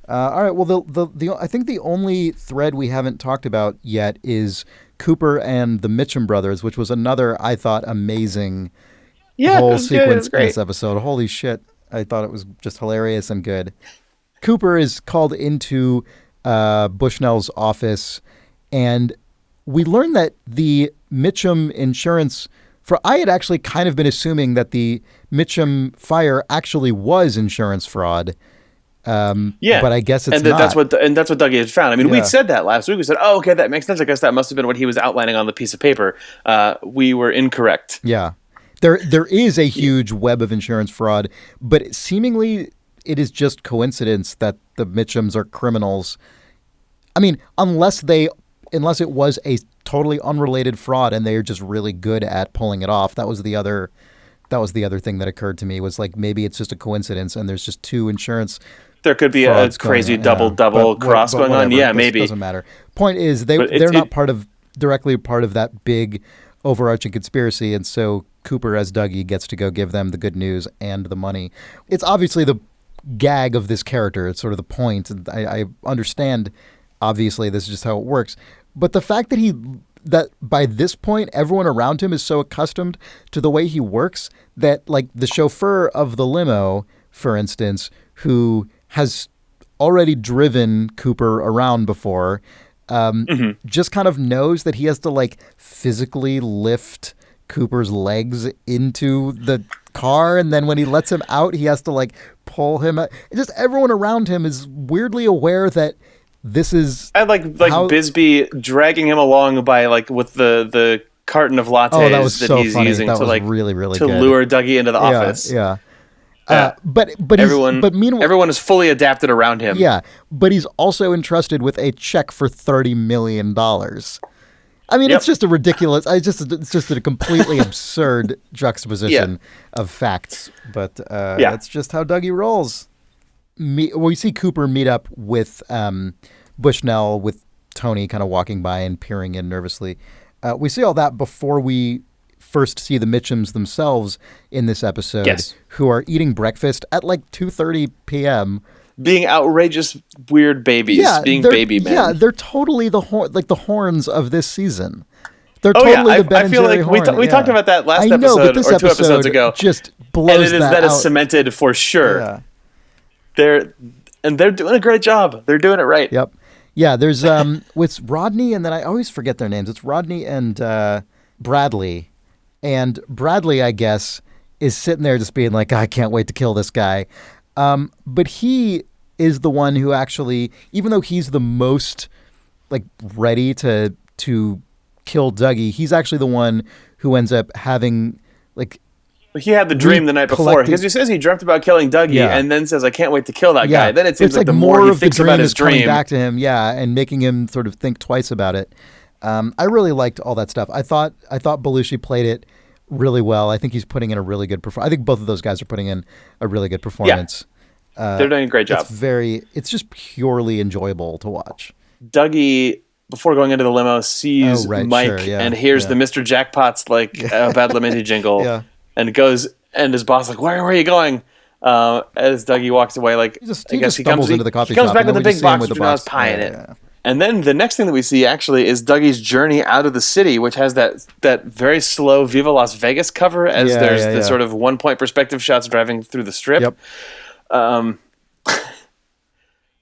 All right. Well, the I think the only thread we haven't talked about yet is Cooper and the Mitchum brothers, which was another, I thought, amazing whole sequence in this episode. Holy shit! I thought it was just hilarious and good. Cooper is called into Bushnell's office, and we learn that the Mitchum insurance. I had actually kind of been assuming that the Mitchum fire actually was insurance fraud. But I guess it's not. That's what Dougie had found. I mean, we said that last week. We said, "Oh, okay, that makes sense. I guess that must have been what he was outlining on the piece of paper." We were incorrect. Yeah, there is a huge web of insurance fraud, but seemingly it is just coincidence that the Mitchums are criminals. I mean, unless it was a totally unrelated fraud and they are just really good at pulling it off. That was the other thing that occurred to me, was like maybe it's just a coincidence and there's just 2 insurance. There could be a crazy double cross going on. Yeah, maybe. It doesn't matter. Point is, they're not directly part of that big overarching conspiracy, and so Cooper as Dougie gets to go give them the good news and the money. It's obviously the gag of this character. It's sort of the point. I understand, obviously, this is just how it works. But the fact that by this point, everyone around him is so accustomed to the way he works that, like, the chauffeur of the limo, for instance, who has already driven Cooper around before, just kind of knows that he has to, like, physically lift Cooper's legs into the car, and then when he lets him out, he has to, like, pull him out. Just everyone around him is weirdly aware that this is... I like Bisbee dragging him along by, like, with the carton of lattes that he's funny. using that to, like, really, really to good. lure Dougie into the office. Yeah. But meanwhile, everyone is fully adapted around him. Yeah, but he's also entrusted with a check for $30 million. I mean, it's just a ridiculous. It's just a completely absurd juxtaposition of facts. But that's just how Dougie rolls. We see Cooper meet up with Bushnell, with Tony kind of walking by and peering in nervously. We see all that before we first see the Mitchums themselves in this episode, who are eating breakfast at like 2:30 p.m. Being outrageous, weird babies, being baby men. Yeah, they're totally the horns of this season. They're totally the Ben I feel and Jerry like we talked about that last episode or 2 episodes ago. Just blows and that is cemented for sure. Yeah. They're doing a great job. They're doing it right. Yep. Yeah, there's with Rodney, and then I always forget their names. It's Rodney and Bradley. And Bradley, I guess, is sitting there just being like, I can't wait to kill this guy. But he is the one who actually, even though he's the most like ready to kill Dougie, he's actually the one who ends up having like... He had the dream the night before, because he says he dreamt about killing Dougie and then says, I can't wait to kill that guy. Then it seems like the more he thinks about his dream, coming back to him, and making him sort of think twice about it. I really liked all that stuff. I thought Belushi played it really well. I think he's putting in a really good performance. I think both of those guys are putting in a really good performance. They're doing a great job. It's just purely enjoyable to watch. Dougie before going into the limo, sees Oh, right, Mike sure, yeah, and hears yeah. the Mr. Jackpot's like Bad Lamenti jingle, Yeah. and goes, and his boss like, where are you going? As Dougie walks away, like He I guess he comes into the coffee he comes shop, back and with then the we just big see him box with with the has box. pie in Yeah, it. yeah. And then the next thing that we see actually is Dougie's journey out of the city, which has that very slow Viva Las Vegas cover as Yeah, there's yeah, the yeah. sort of 1-point perspective shots driving through the strip. Yep.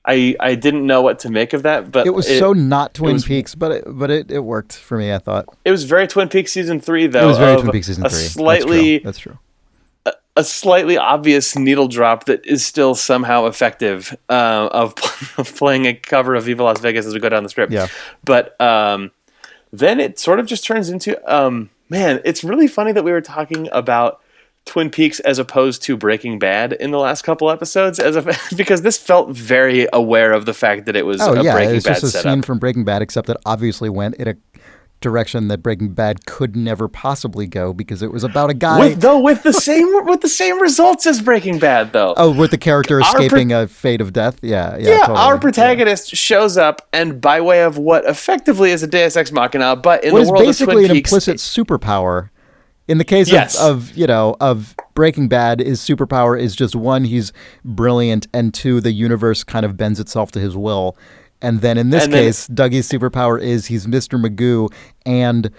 I didn't know what to make of that, but It was so not Twin was- Peaks, but it worked for me, I thought. it was very Twin Peaks season 3 though. It was very of Twin Peaks season 3. That's true. a slightly obvious needle drop that is still somehow effective of playing a cover of Viva Las Vegas as we go down the strip. Yeah. But then it sort of just turns into man, it's really funny that we were talking about Twin Peaks as opposed to Breaking Bad in the last couple episodes, because this felt very aware of the fact that it was Oh a yeah, Breaking it's Bad just a setup. scene from Breaking Bad, except that obviously went in a direction that Breaking Bad could never possibly go because it was about a guy. With the same results as Breaking Bad though. Oh, with the character Our escaping a fate of death. Yeah, Yeah, our totally. protagonist shows up, and by way of what effectively is a Deus Ex Machina, but in What the is world of basically Twin an Peaks, implicit superpower. In the case Yes. of Breaking Bad, his superpower is just one, he's brilliant, and two, the universe kind of bends itself to his will. And then in this case, Dougie's superpower is he's Mr. Magoo, and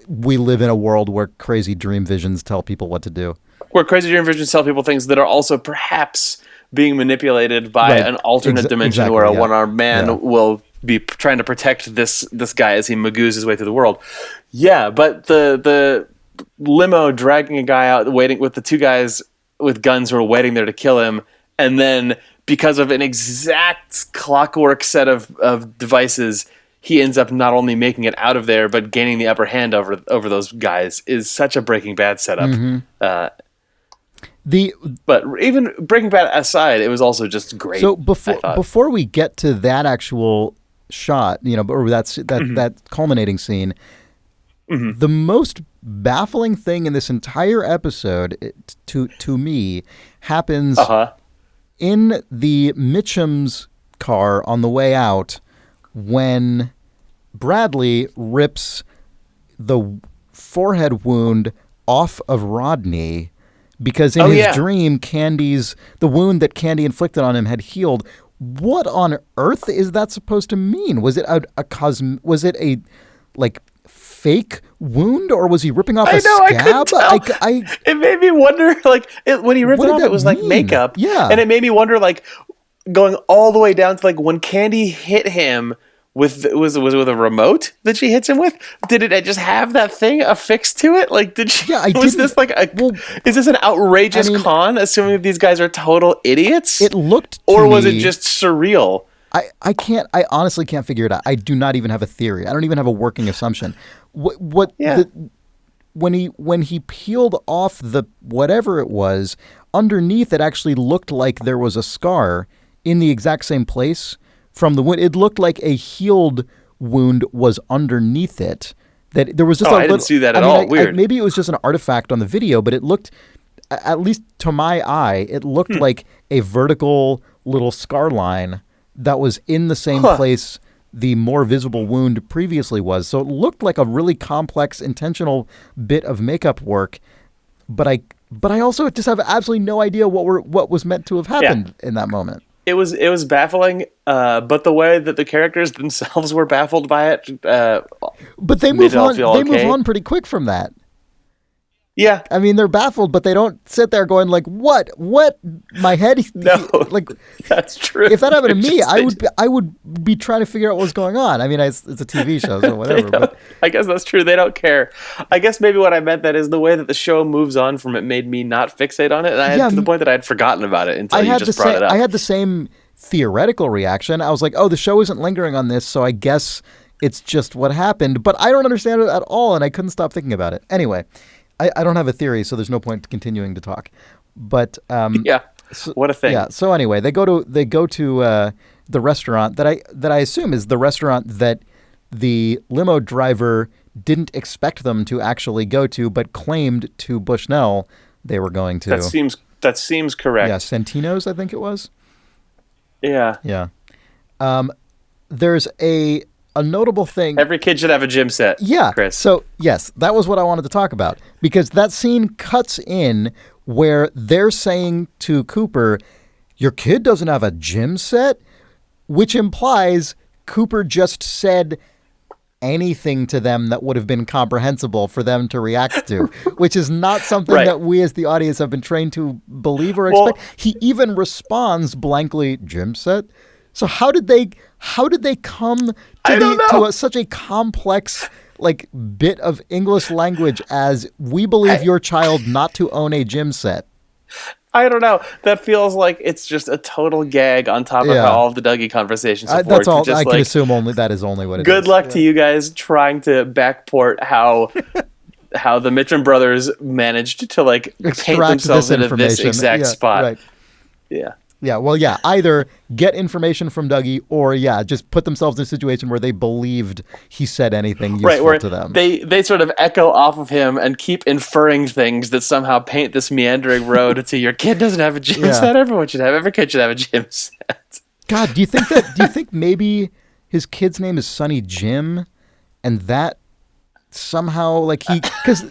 we live in a world where crazy dream visions tell people what to do. where crazy dream visions tell people things that are also perhaps being manipulated by Right. an alternate dimension exactly, where a yeah. one-armed man Yeah. will be trying to protect this guy as he magoos his way through the world. Yeah, but the limo dragging a guy out, waiting with the two guys with guns who are waiting there to kill him, and then because of an exact clockwork set of devices, he ends up not only making it out of there but gaining the upper hand over those guys is such a Breaking Bad setup. Mm-hmm. But even Breaking Bad aside, it was also just great. So I thought. before we get to that actual shot, or that culminating scene, the most baffling thing in this entire episode, to me, happens in the Mitchum's car on the way out when Bradley rips the forehead wound off of Rodney. Because in his dream, the wound that Candy inflicted on him had healed. What on earth is that supposed to mean? Was it was it a like fake wound, or was he ripping off a scab? I couldn't tell. It made me wonder, like when he ripped What it did off, that it was like mean? makeup. Yeah. And it made me wonder, like going all the way down to like when Candy hit him with was it with a remote that she hits him with? Did it just have that thing affixed to it? Like did she? Yeah, was this like is this an outrageous con? Assuming that these guys are total idiots. It looked, or was it just surreal? I honestly can't figure it out. I do not even have a theory. I don't even have a working assumption. When he peeled off the whatever it was, underneath it actually looked like there was a scar in the exact same place from the wound. It looked like a healed wound was underneath it. That there was just I didn't see that at all. Weird. Maybe it was just an artifact on the video, but it looked, at least to my eye, it looked like a vertical little scar line that was in the same place the more visible wound previously was. So it looked like a really complex, intentional bit of makeup work, but I also just have absolutely no idea what was meant to have happened in that moment. It was baffling, but the way that the characters themselves were baffled by it, but they move on. They move on pretty quick from that. Yeah, I mean, they're baffled, but they don't sit there going like, "What? My head." No, like that's true. If that happened to me, I would be trying to figure out what was going on. I mean, it's a TV show, so whatever. But I guess that's true. They don't care. I guess maybe what I meant that is the way that the show moves on from it made me not fixate on it, and to the point that I had forgotten about it until you just brought it up. I had the same theoretical reaction. I was like, "Oh, the show isn't lingering on this, so I guess it's just what happened." But I don't understand it at all, and I couldn't stop thinking about it. Anyway. I don't have a theory, so there's no point continuing to talk. But what a thing. Yeah. So anyway, they go to the restaurant that I assume is the restaurant that the limo driver didn't expect them to actually go to, but claimed to Bushnell they were going to. That seems correct. Yeah, Santino's, I think it was. Yeah. Yeah. There's a a notable thing. Every kid should have a gym set. Yeah. Chris. So, yes, that was what I wanted to talk about, because that scene cuts in where they're saying to Cooper, your kid doesn't have a gym set, which implies Cooper just said anything to them that would have been comprehensible for them to react to, which is not something Right. that we as the audience have been trained to believe or expect. He even responds blankly, gym set. So how did they come to such a complex like bit of English language as we believe your child not to own a gym set? I don't know. That feels like it's just a total gag on top of all of the Dougie conversations. That's all. I can assume that is only what it is. Good luck to you guys trying to backport how the Mitchum brothers managed to like paint Extract themselves this into this information. exact spot. Right. Yeah. Yeah, well, yeah, either get information from Dougie or, just put themselves in a situation where they believed he said anything useful Where to them. They sort of echo off of him and keep inferring things that somehow paint this meandering road to your kid doesn't have a gym set. Every kid should have a gym set. God, do you think maybe his kid's name is Sonny Jim and that somehow, because...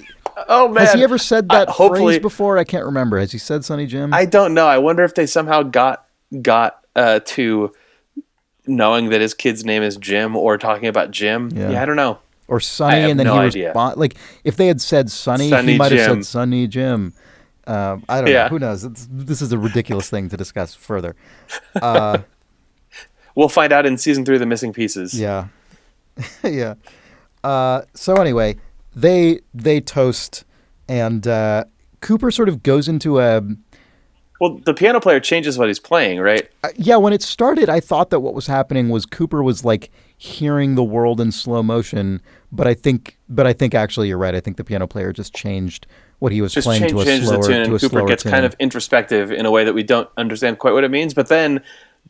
Oh man! Has he ever said that hopefully, phrase before? I can't remember. Has he said Sonny Jim? I don't know. I wonder if they somehow got to knowing that his kid's name is Jim or talking about Jim. Yeah, I don't know. Or Sonny, and then he responds. Like if they had said Sonny, he might have said Sonny Jim. I don't know. Who knows? This is a ridiculous thing to discuss further. We'll find out in season 3 of The Missing Pieces. Yeah, yeah. So anyway. They toast, and Cooper sort of goes into a... Well, the piano player changes what he's playing, right? Yeah, when it started, I thought that what was happening was Cooper was like hearing the world in slow motion, but I think actually you're right. I think the piano player just changed what he was playing to a slower the tune, and Cooper gets tune. kind of introspective in a way that we don't understand quite what it means. But then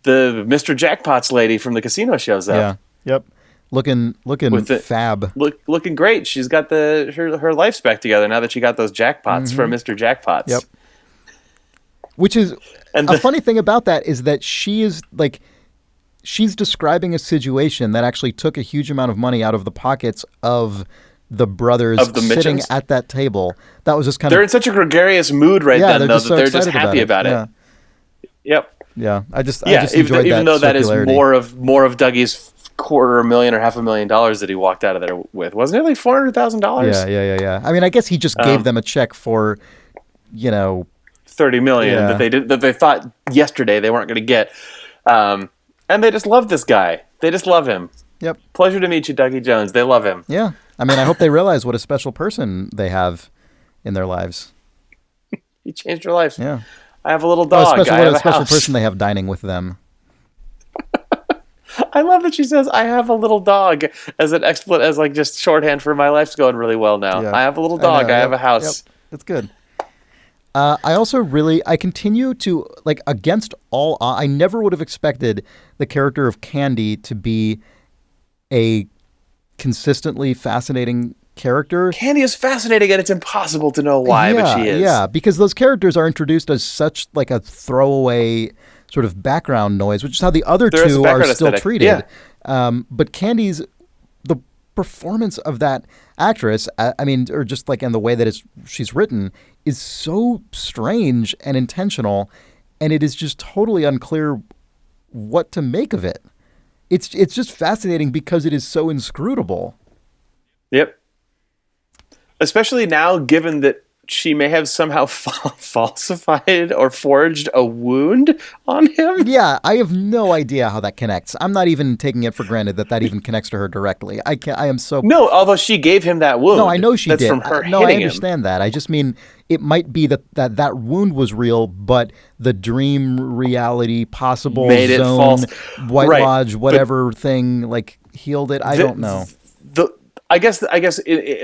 the Mr. Jackpots lady from the casino shows up. Yeah. Yep. Looking fab. Looking great. She's got her life's back together now that she got those jackpots from Mr. Jackpots. Yep. Which is a funny thing about that is that she's describing a situation that actually took a huge amount of money out of the pockets of the brothers sitting Mitchums? at that table. That was just They're in such a gregarious mood then, though, that they're just happy about it. Yeah. Yep. Yeah. I just enjoyed even though that is circularity. more of Dougie's $250,000 or $500,000 that he walked out of there with. Wasn't it like $400,000? Yeah. I mean, I guess he just gave them a check for, $30 million that they thought yesterday they weren't going to get, and they just love this guy. They just love him. Yep. Pleasure to meet you, Dougie Jones. They love him. Yeah. I mean, I hope they realize what a special person they have in their lives. He changed your life. Yeah. I have a little dog. What a special person they have dining with them. I love that she says, I have a little dog as an expletive, as like just shorthand for my life's going really well now. Yeah. I have a little dog. I have a house. Yep. It's good. I continue to, against all, I never would have expected the character of Candy to be a consistently fascinating character. Candy is fascinating, and it's impossible to know why, but she is. Yeah, because those characters are introduced as such like a throwaway sort of background noise, which is how the other two are still treated. Yeah. But Candy's, the performance of that actress, or just like in the way that she's written, is so strange and intentional, and it is just totally unclear what to make of it. It's just fascinating because it is so inscrutable. Yep. Especially now, given that she may have somehow falsified or forged a wound on him. Yeah, I have no idea how that connects. I'm not even taking it for granted that even connects to her directly. I am so... No, although she gave him that wound. No, I know she did. That's from her No, hitting I understand him. that. I just mean it might be that wound was real, but the dream reality possible made it zone, false. White Right. Lodge, whatever thing, healed it. I don't know. I guess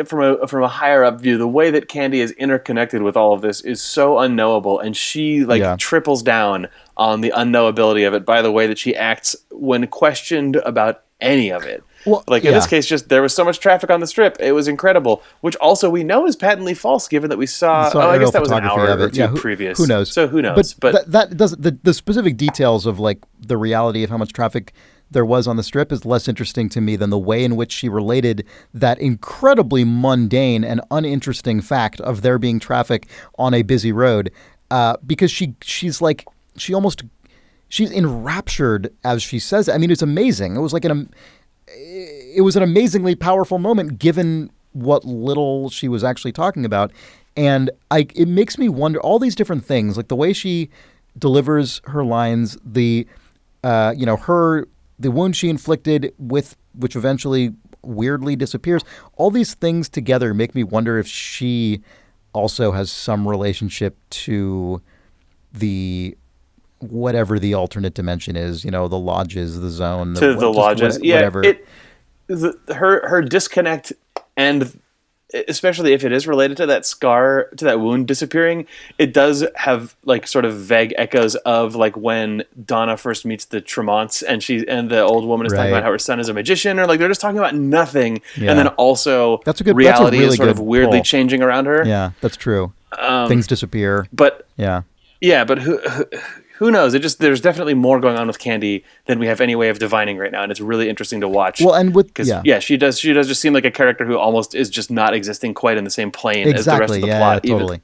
from a higher up view, the way that Candy is interconnected with all of this is so unknowable, and she triples down on the unknowability of it by the way that she acts when questioned about any of it. Well, in this case, just there was so much traffic on the strip, it was incredible. Which also we know is patently false, given that we saw. I guess that was an hour or two previous. Who knows? So who knows? But that does the specific details of the reality of how much traffic there was on the strip is less interesting to me than the way in which she related that incredibly mundane and uninteresting fact of there being traffic on a busy road, because she's enraptured as she says it. I mean, it's amazing. It was like it was an amazingly powerful moment given what little she was actually talking about. And it makes me wonder all these different things, like the way she delivers her lines, the wound she inflicted which eventually weirdly disappears. All these things together make me wonder if she also has some relationship to whatever the alternate dimension is, the lodges, the zone, the lodges, whatever. Her disconnect, and especially if it is related to that scar, to that wound disappearing, it does have like sort of vague echoes of like when Donna first meets the Tremonts and the old woman is talking about how her son is a magician, or like they're just talking about nothing, and then also reality is sort of weirdly changing around her. Yeah, that's true. Things disappear. But but who knows? There's definitely more going on with Candy than we have any way of divining right now, and it's really interesting to watch. Well, and she does just seem like a character who almost is just not existing quite in the same plane as the rest of the plot. Yeah, totally.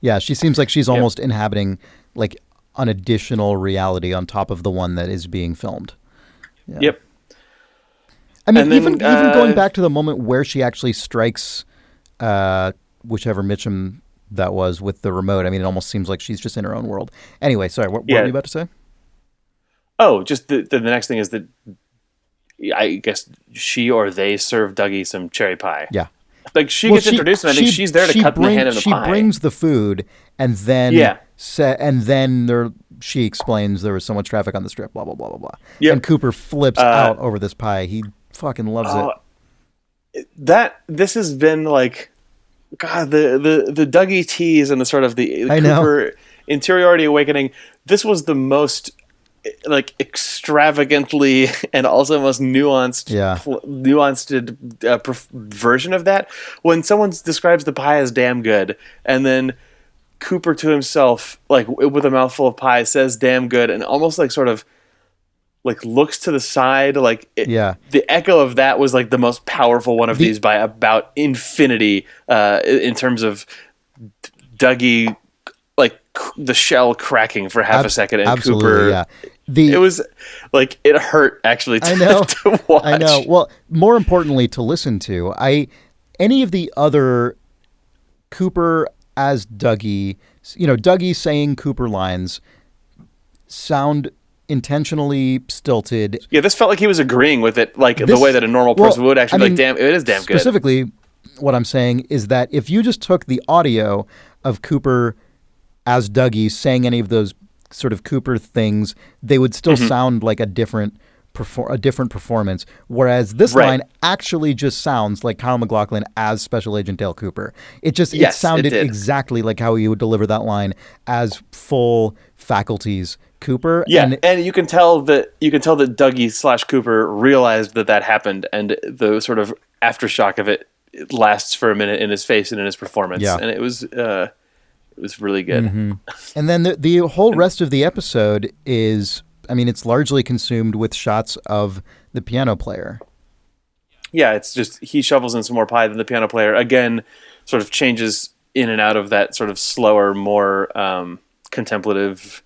Yeah, she seems like she's almost inhabiting like an additional reality on top of the one that is being filmed. Yeah. Yep. I mean, even going back to the moment where she actually strikes whichever Mitchum that was with the remote. I mean, it almost seems like she's just in her own world. Anyway, sorry, what were you about to say? Oh, just the next thing is that I guess she or they serve Dougie some cherry pie. Yeah. Like she gets introduced, and I think she's there to cut in the hand of the pie. She brings the food, and then she explains there was so much traffic on the strip, blah, blah, blah, blah, blah. Yep. And Cooper flips out over this pie. He fucking loves it. This has been like... God, the Dougie tease and the sort of the Cooper interiority awakening. This was the most like extravagantly and also most nuanced version of that. When someone describes the pie as damn good, and then Cooper to himself, like with a mouthful of pie, says damn good, and almost like sort of like looks to the side, like the echo of that was like the most powerful one of these by about infinity in terms of Dougie, like the shell cracking for half a second, and Cooper. It was like it hurt actually to watch. I know. Well, more importantly, to listen to. Any of the other Cooper as Dougie, Dougie saying Cooper lines sound intentionally stilted. Yeah, this felt like he was agreeing with it, like the way that a normal person would actually. Like, damn, it is damn good. Specifically, what I'm saying is that if you just took the audio of Cooper as Dougie saying any of those sort of Cooper things, they would still sound like a different performance. Whereas this line actually just sounds like Kyle MacLachlan as Special Agent Dale Cooper. It sounded exactly like how he would deliver that line as full faculties Cooper. Yeah, and you can tell that Dougie / Cooper realized that happened, and the sort of aftershock of it lasts for a minute in his face and in his performance. Yeah. And it was really good. Mm-hmm. And then the whole rest of the episode is, I mean, it's largely consumed with shots of the piano player. Yeah, it's just he shovels in some more pie than the piano player. Again, sort of changes in and out of that sort of slower, more contemplative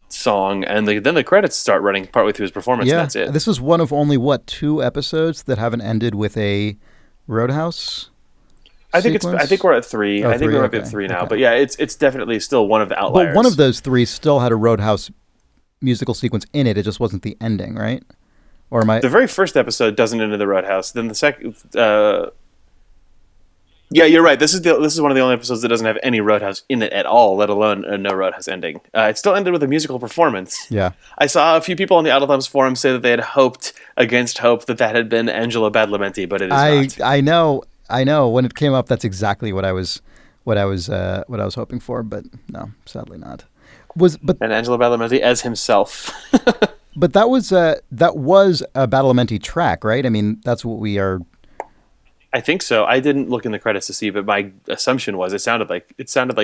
song, and then the credits start running partway through his performance. Yeah, and that's it. This is one of only 2 episodes that haven't ended with a Roadhouse sequence? I think we're at 3. I think we're up at 3 now. Okay. But yeah, it's definitely still one of the outliers. But one of those 3 still had a Roadhouse musical sequence in it. It just wasn't the ending, right? Or am I? The very first episode doesn't end in the Roadhouse. Then the second. Yeah, you're right. This is one of the only episodes that doesn't have any Roadhouse in it at all, let alone no Roadhouse ending. It still ended with a musical performance. Yeah. I saw a few people on the Idle Thumbs forum say that they had hoped against hope that had been Angela Badalamenti, but it is not. I know. When it came up, that's exactly what I was hoping for, but no, sadly not. And Angela Badalamenti as himself. But that was a Badalamenti track, right? I mean, that's what we are I think so. I didn't look in the credits to see, but my assumption was it sounded like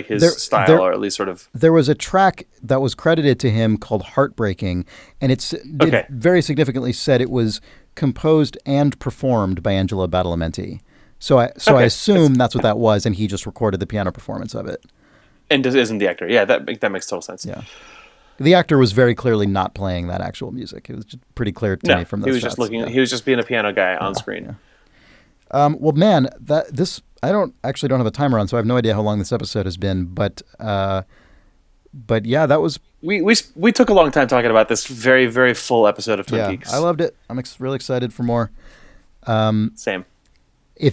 his style, there- or at least sort of. There was a track that was credited to him called Heartbreaking, and it Okay. very significantly said it was composed and performed by Angelo Badalamenti. So I Okay. assume that's what that was, and he just recorded the piano performance of it. And isn't the actor? Yeah, that makes total sense. Yeah. The actor was very clearly not playing that actual music. It was just pretty clear to me from those he was shots. just looking. Yeah. He was just being a piano guy on screen. Yeah. Well, man, I don't have a timer on, so I have no idea how long this episode has been. But yeah, that was We took a long time talking about this very, very full episode of Twin Peaks. I loved it. I'm really excited for more. Same. I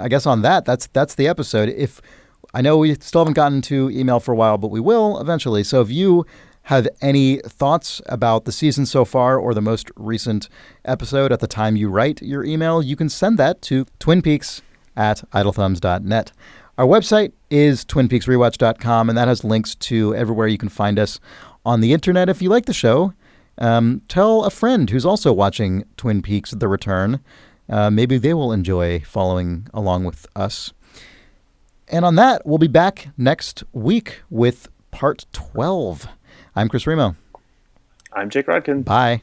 guess on that's the episode. If I know we still haven't gotten to email for a while, but we will eventually. So if you have any thoughts about the season so far or the most recent episode at the time you write your email, you can send that to twinpeaks@idlethumbs.net. Our website is twinpeaksrewatch.com, and that has links to everywhere you can find us on the internet. If you like the show, tell a friend who's also watching Twin Peaks: The Return. Maybe they will enjoy following along with us. And on that, we'll be back next week with part 12. I'm Chris Remo. I'm Jake Rodkin. Bye.